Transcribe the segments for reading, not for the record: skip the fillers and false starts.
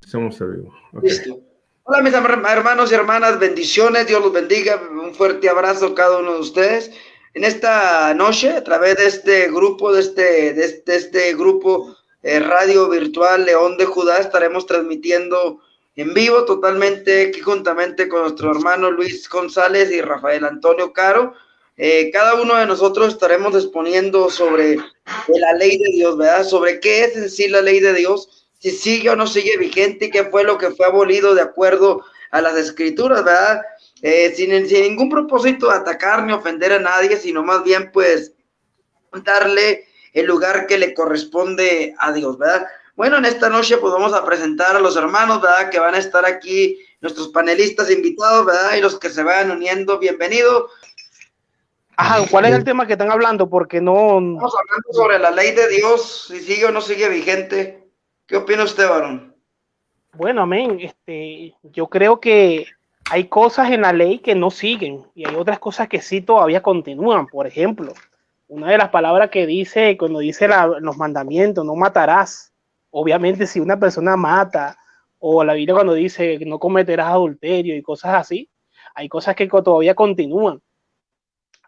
Estamos a vivo. Okay. Listo. Hola mis hermanos y hermanas, bendiciones, Dios los bendiga, un fuerte abrazo a cada uno de ustedes. En esta noche, a través de este grupo, de este grupo radio virtual León de Judá, estaremos transmitiendo en vivo totalmente, aquí juntamente con nuestro hermano Luis González y Rafael Antonio Caro. Cada uno de nosotros estaremos exponiendo sobre la ley de Dios, ¿verdad? Sobre qué es en sí la ley de Dios, si sigue o no sigue vigente y qué fue lo que fue abolido de acuerdo a las escrituras, ¿verdad? Sin ningún propósito de atacar ni ofender a nadie, sino más bien pues darle el lugar que le corresponde a Dios, ¿verdad? Bueno, en esta noche pues vamos a presentar a los hermanos, ¿verdad? Que van a estar aquí, nuestros panelistas invitados, ¿verdad? Y los que se vayan uniendo, bienvenidos. Ajá, ¿cuál es el tema que están hablando? Porque no... Estamos hablando sobre la ley de Dios, si sigue o no sigue vigente. ¿Qué opina usted, varón? Bueno, amén. Yo creo que hay cosas en la ley que no siguen y hay otras cosas que sí todavía continúan. Por ejemplo, una de las palabras que dice, cuando dice los mandamientos, no matarás. Obviamente, si una persona mata, o la Biblia cuando dice no cometerás adulterio y cosas así, hay cosas que todavía continúan.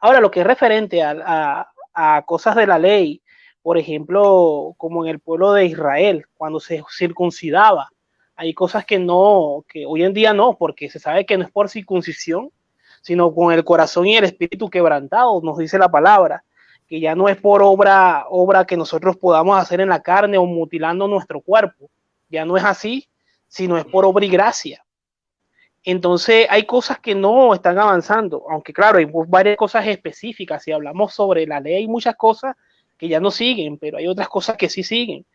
Ahora, lo que es referente a cosas de la ley, por ejemplo, como en el pueblo de Israel, cuando se circuncidaba, hay cosas que hoy en día no, porque se sabe que no es por circuncisión, sino con el corazón y el espíritu quebrantado, nos dice la palabra, que ya no es por obra que nosotros podamos hacer en la carne o mutilando nuestro cuerpo, ya no es así, sino es por obra y gracia. Entonces hay cosas que no están avanzando, aunque claro, hay varias cosas específicas. Si hablamos sobre la ley, hay muchas cosas que ya no siguen, pero hay otras cosas que sí siguen.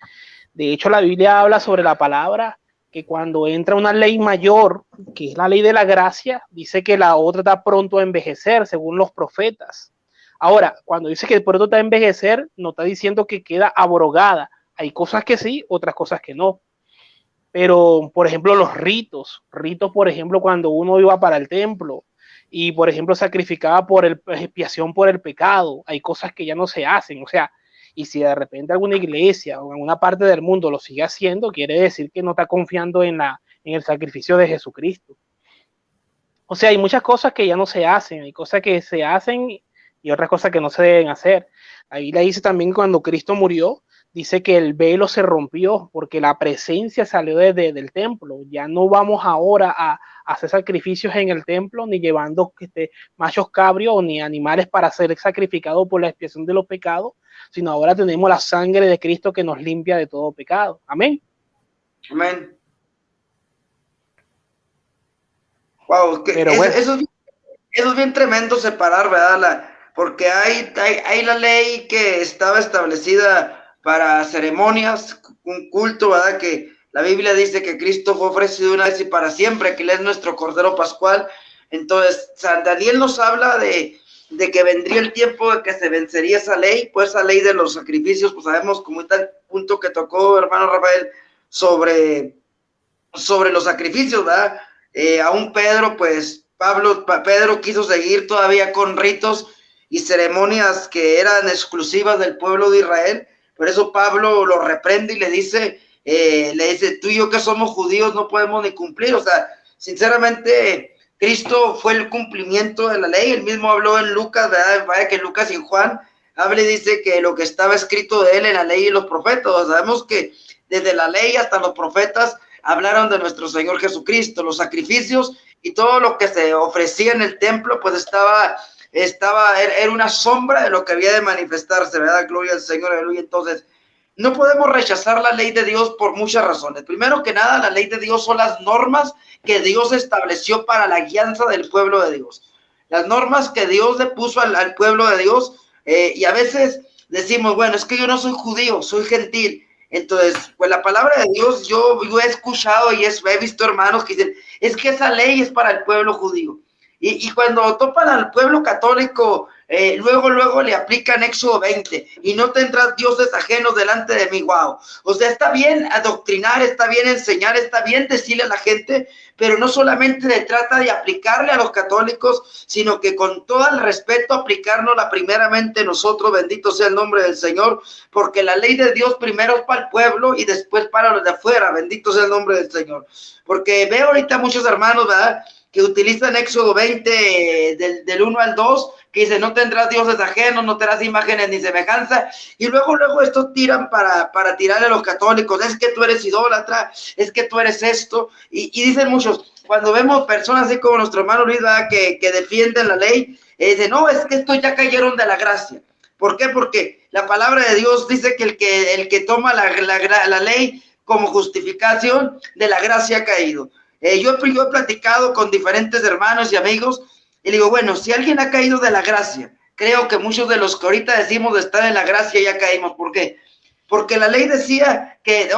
De hecho, la Biblia habla sobre la palabra que cuando entra una ley mayor, que es la ley de la gracia, dice que la otra está pronto a envejecer, según los profetas. Ahora, cuando dice que pronto está a envejecer, no está diciendo que queda abrogada. Hay cosas que sí, otras cosas que no. Pero, por ejemplo, los ritos, por ejemplo, cuando uno iba para el templo y, por ejemplo, sacrificaba por expiación por el pecado, hay cosas que ya no se hacen, o sea, y si de repente alguna iglesia o en alguna parte del mundo lo sigue haciendo, quiere decir que no está confiando en el sacrificio de Jesucristo. O sea, hay muchas cosas que ya no se hacen, hay cosas que se hacen y otras cosas que no se deben hacer. Ahí le dice también cuando Cristo murió, dice que el velo se rompió porque la presencia salió del templo. Ya no vamos ahora a hacer sacrificios en el templo, ni llevando machos cabrios ni animales para ser sacrificados por la expiación de los pecados, sino ahora tenemos la sangre de Cristo que nos limpia de todo pecado. Amén. Amén. Wow, bueno. Eso es bien tremendo separar, ¿verdad? Porque hay la ley que estaba establecida para ceremonias, un culto, ¿verdad? Que la Biblia dice que Cristo fue ofrecido una vez y para siempre, que Él es nuestro Cordero Pascual. Entonces, San Daniel nos habla de que vendría el tiempo de que se vencería esa ley, pues esa ley de los sacrificios, pues sabemos como está el punto que tocó, hermano Rafael, sobre los sacrificios, ¿verdad? Aún Pedro, pues Pedro quiso seguir todavía con ritos y ceremonias que eran exclusivas del pueblo de Israel. Por eso Pablo lo reprende y le dice, tú y yo que somos judíos no podemos ni cumplir. O sea, sinceramente, Cristo fue el cumplimiento de la ley. Él mismo habló en Lucas, ¿verdad? Vaya que Lucas y Juan habla y dice que lo que estaba escrito de él en la ley y los profetas. O sea, sabemos que desde la ley hasta los profetas hablaron de nuestro Señor Jesucristo, los sacrificios y todo lo que se ofrecía en el templo, pues era una sombra de lo que había de manifestarse, ¿verdad? Gloria al Señor, aleluya. Entonces, no podemos rechazar la ley de Dios por muchas razones. Primero que nada, la ley de Dios son las normas que Dios estableció para la guianza del pueblo de Dios. Las normas que Dios le puso al pueblo de Dios, y a veces decimos, bueno, es que yo no soy judío, soy gentil. Entonces, pues la palabra de Dios, yo he escuchado y he visto hermanos que dicen, es que esa ley es para el pueblo judío. Y cuando topan al pueblo católico, luego le aplican Éxodo 20, y no tendrás dioses ajenos delante de mí. Wow. O sea, está bien adoctrinar, está bien enseñar, está bien decirle a la gente, pero no solamente se trata de aplicarle a los católicos, sino que con todo el respeto aplicárnosla primeramente nosotros, bendito sea el nombre del Señor, porque la ley de Dios primero es para el pueblo y después para los de afuera, bendito sea el nombre del Señor. Porque veo ahorita muchos hermanos, ¿verdad?, que utilizan Éxodo 20 del 1 al 2, que dice, no tendrás dioses ajenos, no tendrás imágenes ni semejanza, y luego esto tiran para tirarle a los católicos, es que tú eres idólatra, es que tú eres esto, y dicen muchos, cuando vemos personas así como nuestro hermano Luis, ¿verdad?, que defienden la ley, dicen, no, es que estos ya cayeron de la gracia. ¿Por qué? Porque la palabra de Dios dice que el que toma la ley como justificación de la gracia ha caído. Yo he platicado con diferentes hermanos y amigos y digo, bueno, si alguien ha caído de la gracia, creo que muchos de los que ahorita decimos de estar en la gracia ya caímos. ¿Por qué? Porque la ley decía que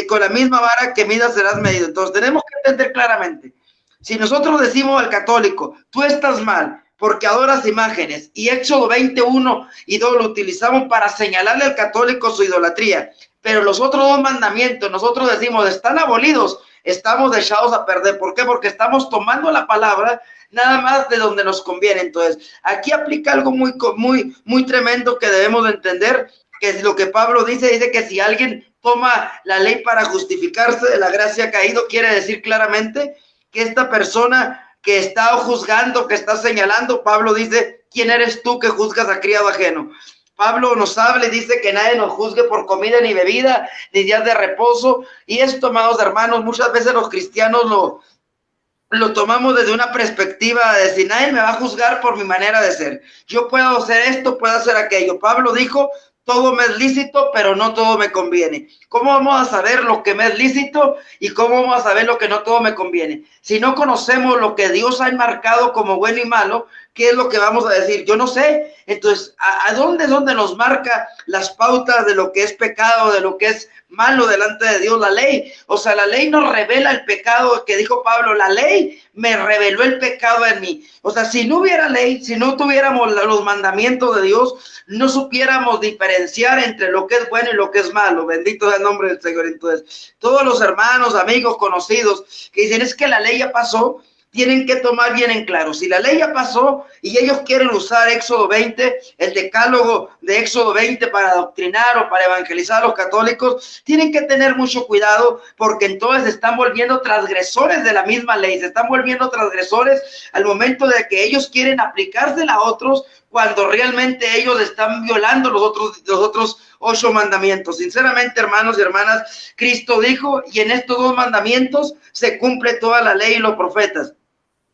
con la misma vara que midas serás medido. Entonces tenemos que entender claramente, si nosotros decimos al católico, tú estás mal porque adoras imágenes, y Éxodo 21 y 2 lo utilizamos para señalarle al católico su idolatría, pero los otros dos mandamientos nosotros decimos están abolidos, estamos echados a perder. ¿Por qué? Porque estamos tomando la palabra nada más de donde nos conviene. Entonces, aquí aplica algo muy tremendo que debemos de entender, que es lo que Pablo dice que si alguien toma la ley para justificarse de la gracia caído, quiere decir claramente que esta persona que está juzgando, que está señalando, Pablo dice, ¿quién eres tú que juzgas a criado ajeno? Pablo nos habla y dice que nadie nos juzgue por comida ni bebida, ni días de reposo. Y esto, amados hermanos, muchas veces los cristianos lo tomamos desde una perspectiva de decir, nadie me va a juzgar por mi manera de ser. Yo puedo hacer esto, puedo hacer aquello. Pablo dijo, todo me es lícito, pero no todo me conviene. ¿Cómo vamos a saber lo que me es lícito y cómo vamos a saber lo que no todo me conviene? Si no conocemos lo que Dios ha enmarcado como bueno y malo, ¿qué es lo que vamos a decir? Yo no sé. Entonces, ¿a dónde es donde nos marca las pautas de lo que es pecado, de lo que es malo delante de Dios? La ley. O sea, la ley nos revela el pecado, que dijo Pablo, la ley me reveló el pecado en mí. O sea, si no hubiera ley, si no tuviéramos los mandamientos de Dios, no supiéramos diferenciar entre lo que es bueno y lo que es malo. Bendito sea el nombre del Señor. Entonces, todos los hermanos, amigos, conocidos que dicen, es que la ley ya pasó, tienen que tomar bien en claro, si la ley ya pasó y ellos quieren usar Éxodo 20, el decálogo de Éxodo 20 para adoctrinar o para evangelizar a los católicos, tienen que tener mucho cuidado, porque entonces se están volviendo transgresores de la misma ley, se están volviendo transgresores al momento de que ellos quieren aplicársela a otros, cuando realmente ellos están violando los otros 8 mandamientos. Sinceramente, hermanos y hermanas, Cristo dijo, y en estos 2 mandamientos se cumple toda la ley y los profetas.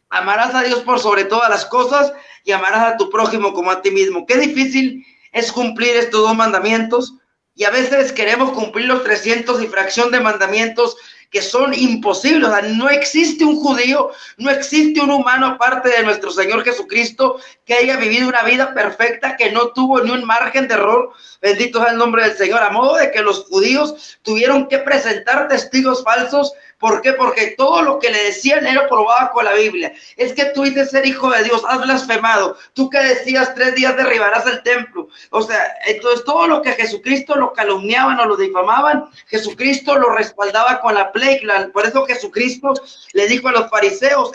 Amarás a Dios por sobre todas las cosas y amarás a tu prójimo como a ti mismo. Qué difícil es cumplir estos 2 mandamientos, y a veces queremos cumplir los 300 y fracción de mandamientos que son imposibles. O sea, no existe un judío, no existe un humano aparte de nuestro Señor Jesucristo que haya vivido una vida perfecta, que no tuvo ni un margen de error. Bendito sea el nombre del Señor. A modo de que los judíos tuvieron que presentar testigos falsos. ¿Por qué? Porque todo lo que le decían era probado con la Biblia. Es que tú dices ser hijo de Dios, has blasfemado. Tú que decías 3 días derribarás el templo. O sea, entonces todo lo que Jesucristo lo calumniaban o lo difamaban, Jesucristo lo respaldaba con la ley. Por eso Jesucristo le dijo a los fariseos,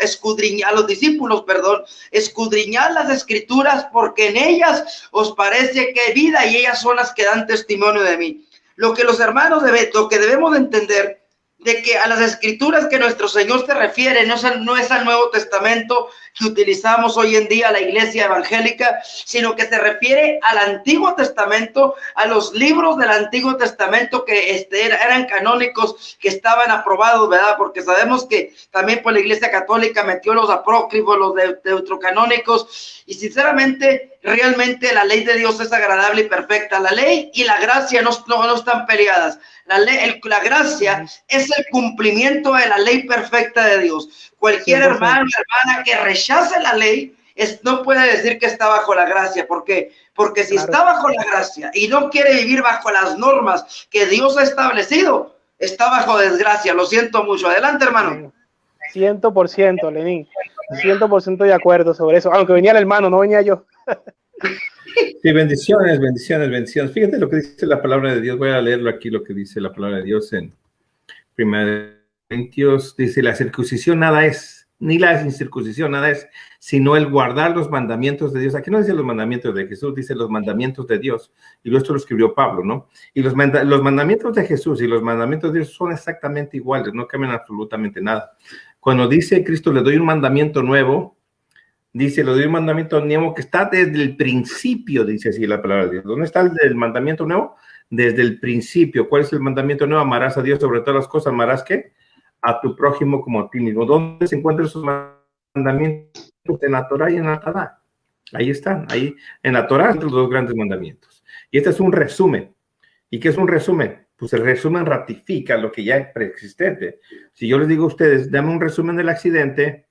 a los discípulos, escudriñad las escrituras, porque en ellas os parece que hay vida y ellas son las que dan testimonio de mí. Lo que los hermanos lo que debemos de entender, de que a las escrituras que nuestro Señor se refiere no es al Nuevo Testamento que utilizamos hoy en día la iglesia evangélica, sino que se refiere al Antiguo Testamento, a los libros del Antiguo Testamento que eran canónicos, que estaban aprobados, ¿verdad? Porque sabemos que también por la iglesia católica metió los apócrifos, los deuterocanónicos, y sinceramente, realmente la ley de Dios es agradable y perfecta. La ley y la gracia no están peleadas. La gracia es el cumplimiento de la ley perfecta de Dios. Cualquier 100%. Hermano o hermana que rechace la ley no puede decir que está bajo la gracia. ¿Por qué? Porque si está bajo la gracia y no quiere vivir bajo las normas que Dios ha establecido, está bajo desgracia. Lo siento mucho. Adelante, hermano. 100%, Lenín. 100% de acuerdo sobre eso. Aunque venía el hermano, no venía yo. Sí, bendiciones, bendiciones, bendiciones. Fíjate lo que dice la palabra de Dios. Voy a leerlo aquí, lo que dice la palabra de Dios en 1 Corintios. Dice, la circuncisión nada es, ni la incircuncisión nada es, sino el guardar los mandamientos de Dios. Aquí no dice los mandamientos de Jesús, dice los mandamientos de Dios. Y esto lo escribió Pablo, ¿no? Y los mandamientos de Jesús y los mandamientos de Dios son exactamente iguales, no cambian absolutamente nada. Cuando dice Cristo, le doy un mandamiento nuevo, dice, le doy un mandamiento nuevo que está desde el principio, dice así la palabra de Dios. ¿Dónde está el mandamiento nuevo? Desde el principio. ¿Cuál es el mandamiento nuevo? Amarás a Dios sobre todas las cosas. ¿Amarás qué? A tu prójimo como a ti mismo. ¿Dónde se encuentran esos mandamientos? En la Torah y en la Tanaj. Ahí están, ahí en la Torah, los dos grandes mandamientos. Y este es un resumen. ¿Y qué es un resumen? Pues el resumen ratifica lo que ya es preexistente. Si yo les digo a ustedes, dame un resumen del accidente,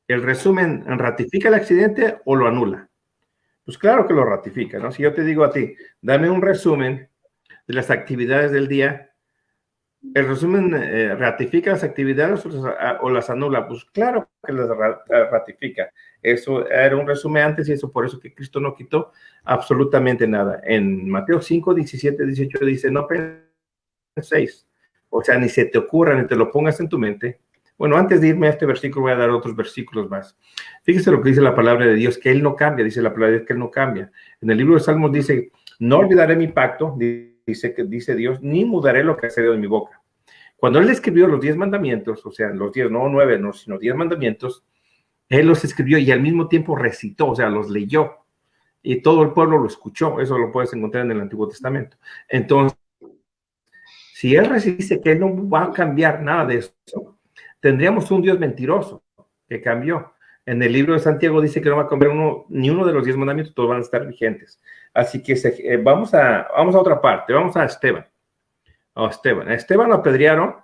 ¿el resumen ratifica el accidente o lo anula? Pues claro que lo ratifica, ¿no? Si yo te digo a ti, dame un resumen de las actividades del día, ¿el resumen ratifica las actividades o las anula? Pues claro que las ratifica. Eso era un resumen antes y eso por eso que Cristo no quitó absolutamente nada. En Mateo 5, 17, 18 dice, no penséis, o sea, ni se te ocurra, ni te lo pongas en tu mente. Bueno, antes de irme a este versículo voy a dar otros versículos más. Fíjese lo que dice la palabra de Dios, que Él no cambia, dice la palabra de Dios que Él no cambia. En el libro de Salmos dice, no olvidaré mi pacto, dice Dios, ni mudaré lo que ha salido de mi boca. Cuando Él escribió los 10 mandamientos, o sea, los 10, no 9, no, sino 10 mandamientos, Él los escribió y al mismo tiempo recitó, o sea, los leyó. Y todo el pueblo lo escuchó. Eso lo puedes encontrar en el Antiguo Testamento. Entonces, si Él dice que Él no va a cambiar nada de eso, tendríamos un Dios mentiroso que cambió. En el libro de Santiago dice que no va a cambiar ni uno de los 10 mandamientos, todos van a estar vigentes. Así que vamos a otra parte, vamos a Esteban. A Esteban lo apedrearon.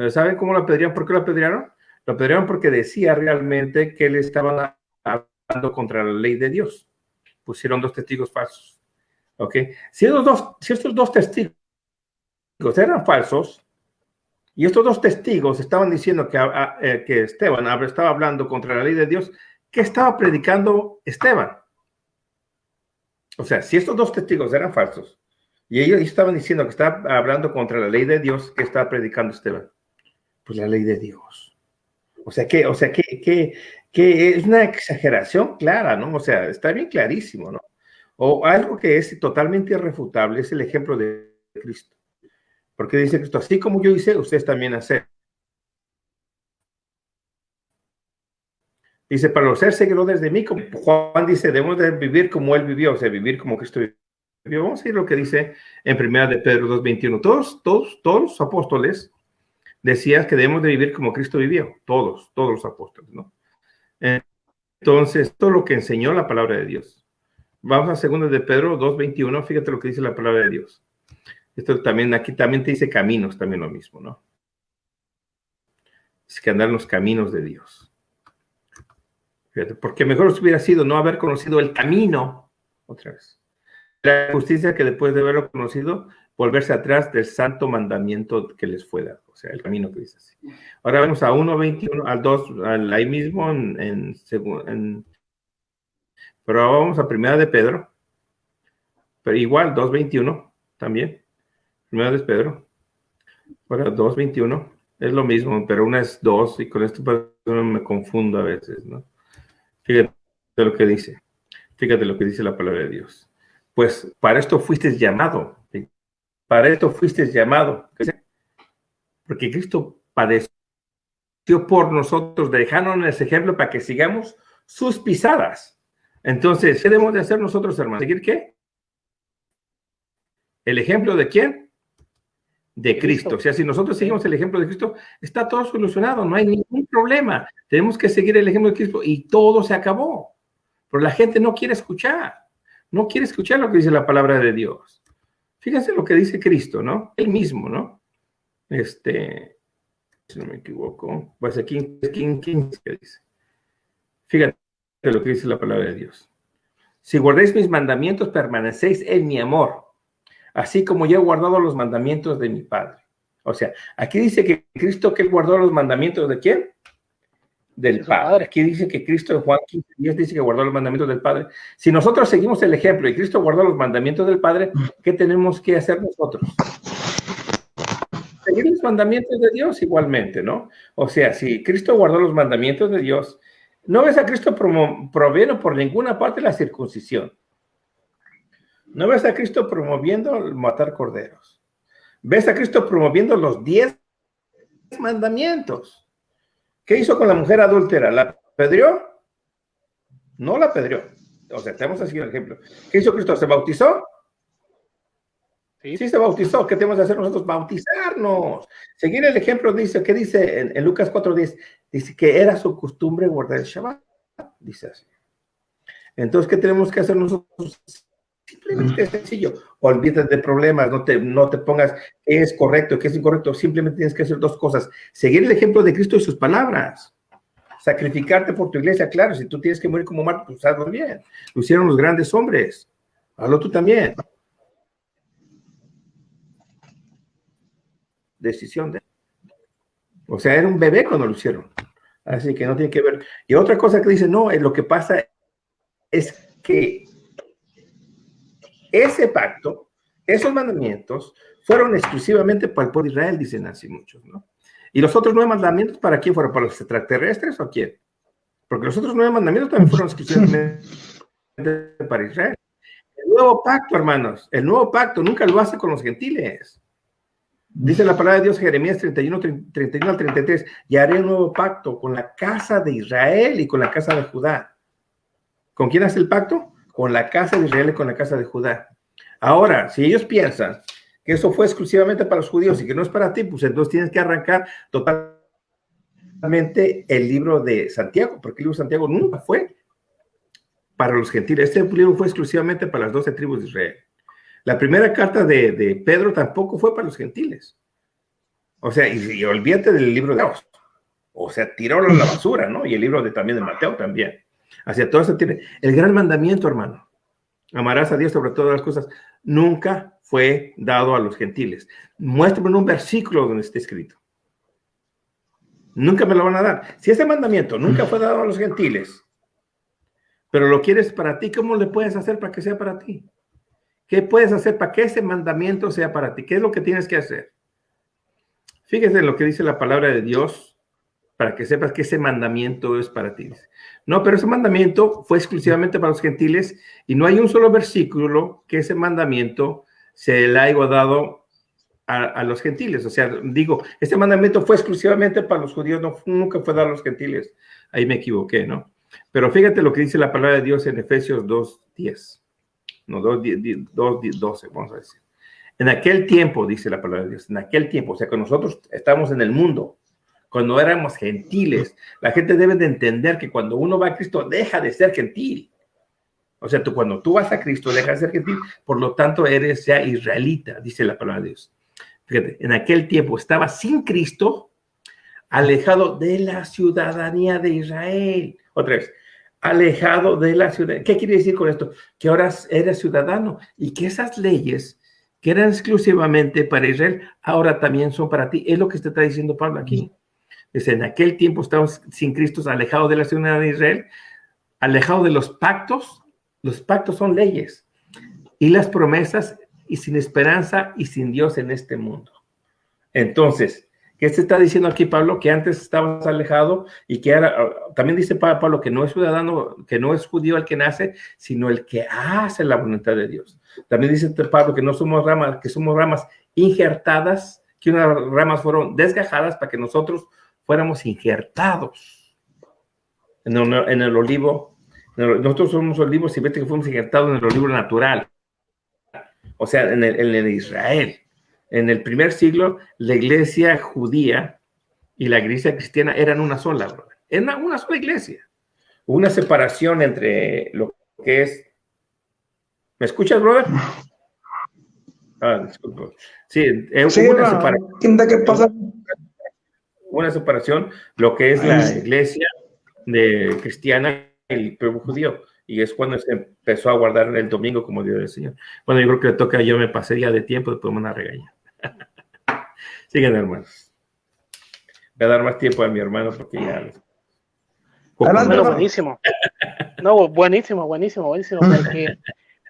¿Saben cómo lo apedrearon? ¿Por qué lo apedrearon? Lo apedrearon porque decía realmente que él estaba hablando contra la ley de Dios. Pusieron 2 testigos falsos. ¿Ok? Si estos dos testigos eran falsos, y estos 2 testigos estaban diciendo que Esteban estaba hablando contra la ley de Dios, ¿qué estaba predicando Esteban? O sea, si estos 2 testigos eran falsos y ellos estaban diciendo que estaba hablando contra la ley de Dios, ¿qué estaba predicando Esteban? Pues la ley de Dios. O sea, que es una exageración clara, ¿no? O sea, está bien clarísimo, ¿no? O algo que es totalmente irrefutable es el ejemplo de Cristo. Porque dice Cristo, así como yo hice, ustedes también hacen. Dice, para los ser seguidores de mí, como Juan dice, debemos de vivir como él vivió, o sea, vivir como Cristo vivió. Vamos a ir a lo que dice en 1 de Pedro 2:21. Todos los apóstoles decían que debemos de vivir como Cristo vivió. Todos los apóstoles, ¿no? Entonces, esto es lo que enseñó la palabra de Dios. Vamos a 2 de Pedro 2:21. Fíjate lo que dice la palabra de Dios. Esto también, aquí también te dice caminos, también lo mismo, ¿no? Es que andar en los caminos de Dios. Fíjate, porque mejor os hubiera sido no haber conocido el camino, otra vez. La justicia que después de haberlo conocido, volverse atrás del santo mandamiento que les fue dado. O sea, el camino que dice así. Ahora vamos a 1:21, al 2, ahí mismo, pero ahora vamos a 1 de Pedro, pero igual, 2:21 también. 1 de Pedro, ahora 2:21, es lo mismo, pero una es 2 y con esto me confundo a veces, ¿no? Fíjate lo que dice. Fíjate lo que dice la palabra de Dios. Pues para esto fuiste llamado. ¿Sí? Para esto fuiste llamado. ¿Sí? Porque Cristo padeció por nosotros, dejándonos ese ejemplo para que sigamos sus pisadas. Entonces, ¿qué debemos de hacer nosotros, hermanos? ¿Seguir qué? ¿El ejemplo de quién? De Cristo. O sea, si nosotros seguimos el ejemplo de Cristo, está todo solucionado, no hay ningún problema. Tenemos que seguir el ejemplo de Cristo y todo se acabó. Pero la gente no quiere escuchar. No quiere escuchar lo que dice la palabra de Dios. Fíjense lo que dice Cristo, ¿no? Él mismo, ¿no? Si no me equivoco, pues aquí en 15 dice. Fíjate lo que dice la palabra de Dios. Si guardáis mis mandamientos, permanecéis en mi amor, así como yo he guardado los mandamientos de mi Padre. O sea, aquí dice que Cristo que guardó los mandamientos de quién? del Padre. Aquí dice que Cristo en Juan 15:10 dice que guardó los mandamientos del Padre. Si nosotros seguimos el ejemplo y Cristo guardó los mandamientos del Padre, ¿qué tenemos que hacer nosotros? Seguir los mandamientos de Dios igualmente, ¿no? O sea, si Cristo guardó los mandamientos de Dios, no ves a Cristo promoviendo por ninguna parte la circuncisión. No ves a Cristo promoviendo matar corderos. Ves a Cristo promoviendo los 10 mandamientos. ¿Qué hizo con la mujer adúltera? ¿La apedreó? No la apedreó. O sea, tenemos así un ejemplo. ¿Qué hizo Cristo? ¿Se bautizó? Sí, se bautizó. ¿Qué tenemos que hacer nosotros? Bautizarnos. Seguir el ejemplo dice, ¿qué dice en Lucas 4:10? Dice que era su costumbre guardar el Shabbat. Dice así. Entonces, ¿qué tenemos que hacer nosotros? Simplemente es sencillo. Olvídate de problemas, no te pongas qué es correcto, qué es incorrecto. Simplemente tienes que hacer dos cosas. Seguir el ejemplo de Cristo y sus palabras. Sacrificarte por tu iglesia, claro. Si tú tienes que morir como Marco, pues hazlo bien. Lo hicieron los grandes hombres. Hazlo tú también. Decisión de... O sea, era un bebé cuando lo hicieron. Así que no tiene que ver. Y otra cosa que dice, no, lo que pasa es que ese pacto, esos mandamientos, fueron exclusivamente para el pueblo de Israel, dicen así muchos, ¿no? Y los otros 9 mandamientos, ¿para quién fueron? ¿Para los extraterrestres o quién? Porque los otros 9 mandamientos también fueron exclusivamente para Israel. El nuevo pacto, hermanos, el nuevo pacto nunca lo hace con los gentiles. Dice la palabra de Dios, Jeremías 31 al 33, y haré un nuevo pacto con la casa de Israel y con la casa de Judá. ¿Con quién hace el pacto? Con la casa de Israel y con la casa de Judá. Ahora, si ellos piensan que eso fue exclusivamente para los judíos y que no es para ti, pues entonces tienes que arrancar totalmente el libro de Santiago, porque el libro de Santiago nunca fue para los gentiles. Este libro fue exclusivamente para las 12 tribus de Israel. La primera carta de Pedro tampoco fue para los gentiles. O sea, y olvídate del libro de Dios. O sea, tirólo a la basura, ¿no? Y el libro también de Mateo también. Hacia todo eso tiene el gran mandamiento, hermano. Amarás a Dios sobre todas las cosas. Nunca fue dado a los gentiles. Muéstrame un versículo donde esté escrito. Nunca me lo van a dar. Si ese mandamiento nunca fue dado a los gentiles, pero lo quieres para ti, ¿cómo le puedes hacer para que sea para ti? ¿Qué puedes hacer para que ese mandamiento sea para ti? ¿Qué es lo que tienes que hacer? Fíjese en lo que dice la palabra de Dios para que sepas que ese mandamiento es para ti. No, pero ese mandamiento fue exclusivamente para los gentiles y no hay un solo versículo que ese mandamiento se le haya dado a los gentiles. O sea, digo, este mandamiento fue exclusivamente para los judíos, nunca fue dado a los gentiles. Ahí me equivoqué, ¿no? Pero fíjate lo que dice la palabra de Dios en Efesios 2:10. No, 2:12, vamos a decir. En aquel tiempo, dice la palabra de Dios, en aquel tiempo, o sea, que nosotros estamos en el mundo, cuando éramos gentiles, la gente debe de entender que cuando uno va a Cristo, deja de ser gentil. O sea, cuando tú vas a Cristo, dejas de ser gentil, por lo tanto, eres ya israelita, dice la palabra de Dios. Fíjate, en aquel tiempo estaba sin Cristo, alejado de la ciudadanía de Israel. Otra vez, alejado de la ciudadanía. ¿Qué quiere decir con esto? Que ahora eres ciudadano y que esas leyes que eran exclusivamente para Israel, ahora también son para ti. Es lo que está diciendo Pablo aquí. Dice, en aquel tiempo estábamos sin Cristo, alejados de la ciudadanía de Israel, alejados de los pactos. Los pactos son leyes y las promesas y sin esperanza y sin Dios en este mundo. Entonces, ¿qué se está diciendo aquí, Pablo? Que antes estabas alejado y que ahora, también dice Pablo que no es ciudadano, que no es judío el que nace, sino el que hace la voluntad de Dios. También dice Pablo que no somos ramas, que somos ramas injertadas, que unas ramas fueron desgajadas para que nosotros fuéramos injertados en el olivo. Nosotros somos olivos y vete que fuimos injertados en el olivo natural. O sea, en el Israel. En el primer siglo, la iglesia judía y la iglesia cristiana eran una sola, brother. Era una sola iglesia. Una separación entre lo que es... ¿Me escuchas, brother? Disculpa. Sí, sí, una separación. ¿Qué pasa? Una separación, lo que es la iglesia de cristiana y el pueblo judío. Y es cuando se empezó a guardar el domingo como Dios del Señor. Bueno, yo creo que le toca, yo me pasé ya de tiempo, después me van a regañar. Sigan, hermanos. Voy a dar más tiempo a mi hermano porque ya... Bueno, buenísimo. No, buenísimo, porque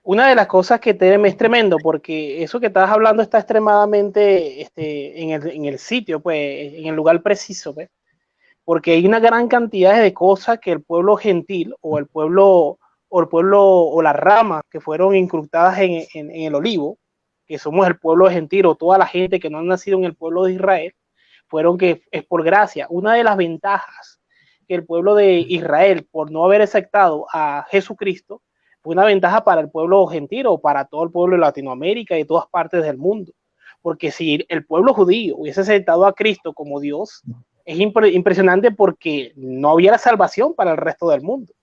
una de las cosas que es tremendo, porque eso que estás hablando está extremadamente en el sitio, pues, en el lugar preciso, pues, porque hay una gran cantidad de cosas que el pueblo gentil o las ramas que fueron incrustadas en el olivo, que somos el pueblo gentil o toda la gente que no ha nacido en el pueblo de Israel, fueron que es por gracia. Una de las ventajas que el pueblo de Israel, por no haber aceptado a Jesucristo, fue una ventaja para el pueblo gentil o para todo el pueblo de Latinoamérica y de todas partes del mundo. Porque si el pueblo judío hubiese aceptado a Cristo como Dios, es impresionante porque no había salvación para el resto del mundo.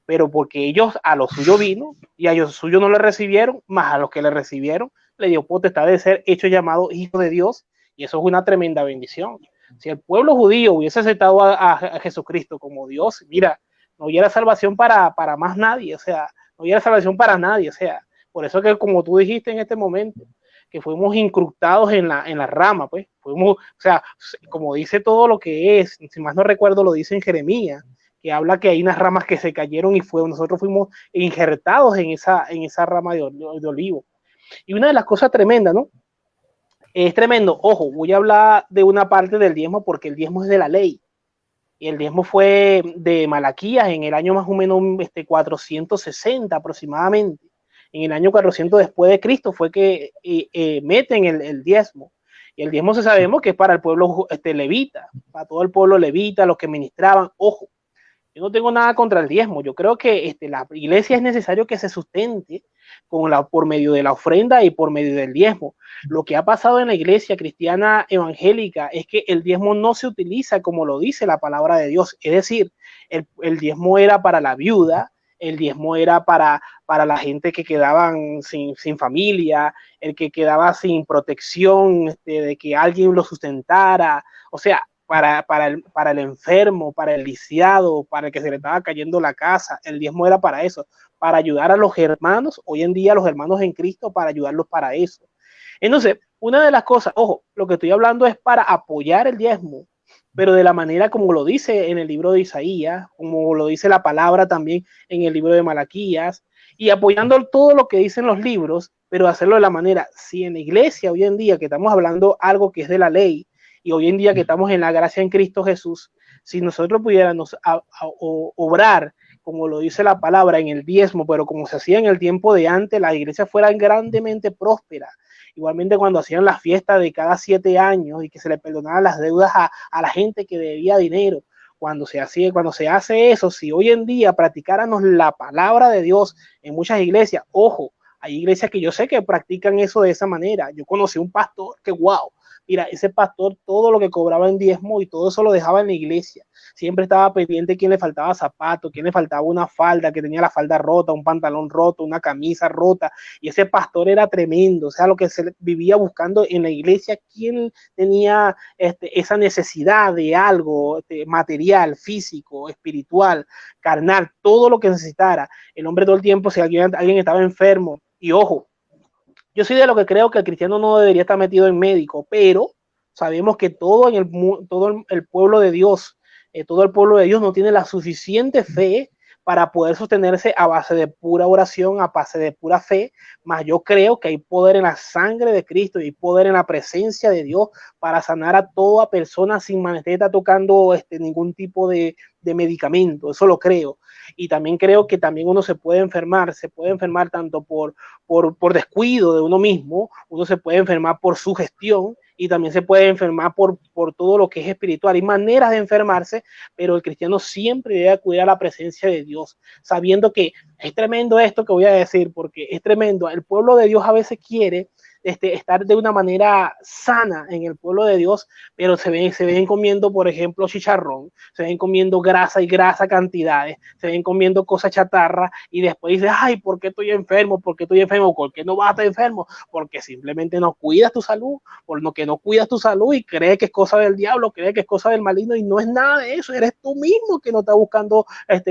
Pero porque ellos a lo suyo vino y a los suyos no le recibieron, más a los que le recibieron, le dio potestad de ser hecho llamado hijo de Dios, y eso es una tremenda bendición. Si el pueblo judío hubiese aceptado a Jesucristo como Dios, mira, no hubiera salvación para más nadie, o sea, no hubiera salvación para nadie, o sea, por eso que como tú dijiste en este momento, que fuimos incrustados en la rama, pues, fuimos, o sea, como dice todo lo que es, si más no recuerdo lo dice en Jeremías, que habla que hay unas ramas que se cayeron y nosotros fuimos injertados en esa rama de olivo. Y una de las cosas tremendas, ¿no? Es tremendo. Ojo, voy a hablar de una parte del diezmo porque el diezmo es de la ley. Y el diezmo fue de Malaquías en el año más o menos 460 aproximadamente. En el año 400 después de Cristo fue que meten el diezmo. Y el diezmo sabemos que es para el pueblo levita, para todo el pueblo levita, los que ministraban. Ojo, yo no tengo nada contra el diezmo. Yo creo que la iglesia es necesario que se sustente por medio de la ofrenda y por medio del diezmo. Lo que ha pasado en la iglesia cristiana evangélica es que el diezmo no se utiliza como lo dice la palabra de Dios. Es decir, el diezmo era para la viuda, el diezmo era para la gente que quedaban sin familia, el que quedaba sin protección, de que alguien lo sustentara. O sea, para el enfermo, para el lisiado, para el que se le estaba cayendo la casa. El diezmo era para eso, para ayudar a los hermanos, hoy en día los hermanos en Cristo, para ayudarlos para eso. Entonces, una de las cosas, ojo, lo que estoy hablando es para apoyar el diezmo, pero de la manera como lo dice en el libro de Isaías, como lo dice la palabra también en el libro de Malaquías, y apoyando todo lo que dicen los libros, pero hacerlo de la manera, si en la iglesia hoy en día que estamos hablando algo que es de la ley, y hoy en día que estamos en la gracia en Cristo Jesús, si nosotros pudiéramos obrar, como lo dice la palabra, en el diezmo, pero como se hacía en el tiempo de antes, las iglesias fueran grandemente prósperas. Igualmente cuando hacían las fiestas de cada 7 años y que se le perdonaban las deudas a la gente que debía dinero. Cuando se hace eso, si hoy en día practicáramos la palabra de Dios en muchas iglesias, ojo, hay iglesias que yo sé que practican eso de esa manera. Yo conocí un pastor que, wow, mira, ese pastor todo lo que cobraba en diezmo y todo eso lo dejaba en la iglesia. Siempre estaba pendiente quién le faltaba zapatos, quién le faltaba una falda, que tenía la falda rota, un pantalón roto, una camisa rota. Y ese pastor era tremendo. O sea, lo que se vivía buscando en la iglesia, quién tenía esa necesidad de algo material, físico, espiritual, carnal, todo lo que necesitara. El hombre todo el tiempo, si alguien estaba enfermo, y ojo, yo soy de lo que creo que el cristiano no debería estar metido en médico, pero sabemos que todo el pueblo de Dios, todo el pueblo de Dios no tiene la suficiente fe para poder sostenerse a base de pura oración, a base de pura fe, mas yo creo que hay poder en la sangre de Cristo y hay poder en la presencia de Dios para sanar a toda persona sin estar tocando ningún tipo de medicamento, eso lo creo. Y también creo que también uno se puede enfermar tanto por descuido de uno mismo, uno se puede enfermar por su gestión y también se puede enfermar por todo lo que es espiritual. Hay maneras de enfermarse, pero el cristiano siempre debe acudir a la presencia de Dios, sabiendo que es tremendo esto que voy a decir, porque es tremendo. El pueblo de Dios a veces quiere estar de una manera sana en el pueblo de Dios, pero se ven comiendo, por ejemplo, chicharrón, se ven comiendo grasa y grasa cantidades, se ven comiendo cosas chatarra y después dices, ay, ¿por qué estoy enfermo? ¿Por qué estoy enfermo? ¿Por qué no vas a estar enfermo? Porque simplemente no cuidas tu salud, por lo que no cuidas tu salud y crees que es cosa del diablo, crees que es cosa del maligno y no es nada de eso, eres tú mismo que no estás buscando,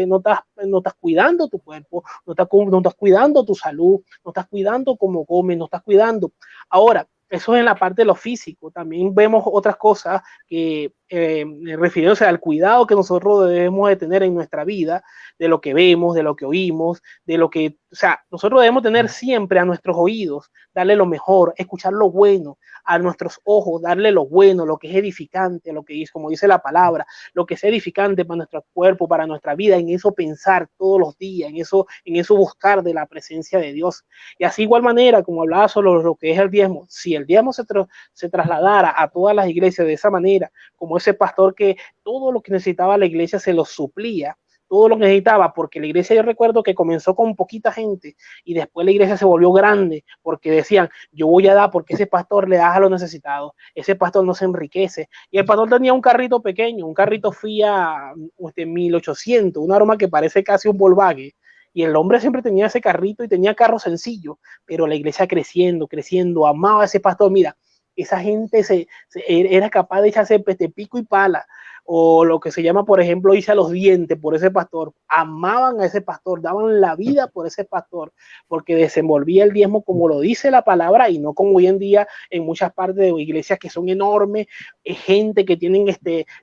no estás cuidando tu cuerpo, no estás cuidando tu salud, no estás cuidando cómo comes, no estás cuidando. Ahora, eso es en la parte de lo físico. También vemos otras cosas que refiriéndose al cuidado que nosotros debemos de tener en nuestra vida, de lo que vemos, de lo que oímos, de lo que, o sea, nosotros debemos tener siempre a nuestros oídos, darle lo mejor, escuchar lo bueno, a nuestros ojos, darle lo bueno, lo que es edificante, lo que es, como dice la palabra, lo que es edificante para nuestro cuerpo, para nuestra vida, en eso pensar todos los días, en eso buscar de la presencia de Dios. Y así igual manera, como hablaba sobre lo que es el diezmo, si el diezmo se trasladara a todas las iglesias de esa manera, como ese pastor que todo lo que necesitaba la iglesia se lo suplía, todo lo que necesitaba, porque la iglesia, yo recuerdo que comenzó con poquita gente y después la iglesia se volvió grande porque decían, yo voy a dar porque ese pastor le da a los necesitados, ese pastor no se enriquece. Y el pastor tenía un carrito pequeño, un carrito Fiat 1800, un aroma que parece casi un Volkswagen. Y el hombre siempre tenía ese carrito y tenía carro sencillo, pero la iglesia creciendo, creciendo, amaba a ese pastor. Mira, esa gente era capaz de echarse pico y pala, o lo que se llama, por ejemplo, irse a los dientes por ese pastor. Amaban a ese pastor, daban la vida por ese pastor, porque desenvolvía el diezmo como lo dice la palabra y no como hoy en día en muchas partes de iglesias que son enormes, gente que tienen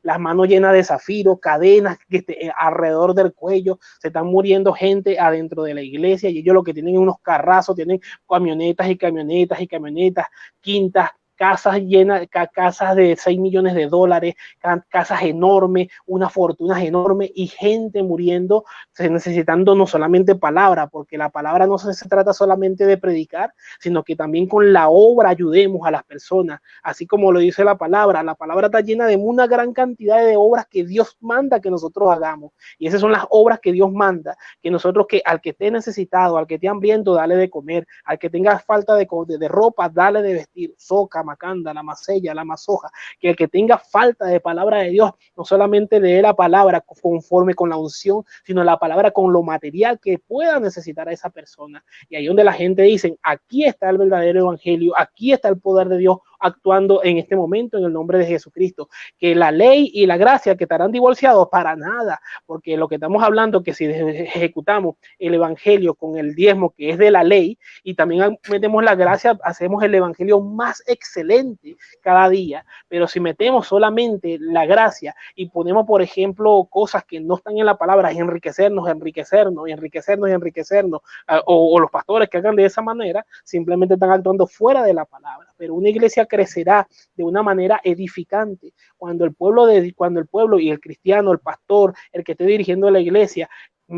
las manos llenas de zafiro, cadenas alrededor del cuello, se están muriendo gente adentro de la iglesia y ellos lo que tienen es unos carrazos, tienen camionetas y camionetas y camionetas, quintas, casas llenas, casas de 6 millones de dólares, casas enormes, unas fortunas enormes y gente muriendo, necesitando no solamente palabra, porque la palabra no se trata solamente de predicar, sino que también con la obra ayudemos a las personas, así como lo dice la palabra está llena de una gran cantidad de obras que Dios manda que nosotros hagamos, y esas son las obras que Dios manda, que nosotros, que al que esté necesitado, al que esté hambriento, dale de comer, al que tenga falta de ropa, dale de vestir, soca, macanda, la macella, la mazoja, que el que tenga falta de palabra de Dios, no solamente lee la palabra conforme con la unción, sino la palabra con lo material que pueda necesitar a esa persona. Y ahí donde la gente dice, aquí está el verdadero evangelio, aquí está el poder de Dios actuando en este momento en el nombre de Jesucristo, que la ley y la gracia que estarán divorciados para nada, porque lo que estamos hablando que si ejecutamos el evangelio con el diezmo que es de la ley y también metemos la gracia, hacemos el evangelio más excelente cada día, pero si metemos solamente la gracia y ponemos, por ejemplo, cosas que no están en la palabra, enriquecernos, o los pastores que hagan de esa manera, simplemente están actuando fuera de la palabra. Pero una iglesia crecerá de una manera edificante cuando el pueblo y el cristiano, el pastor, el que esté dirigiendo la iglesia,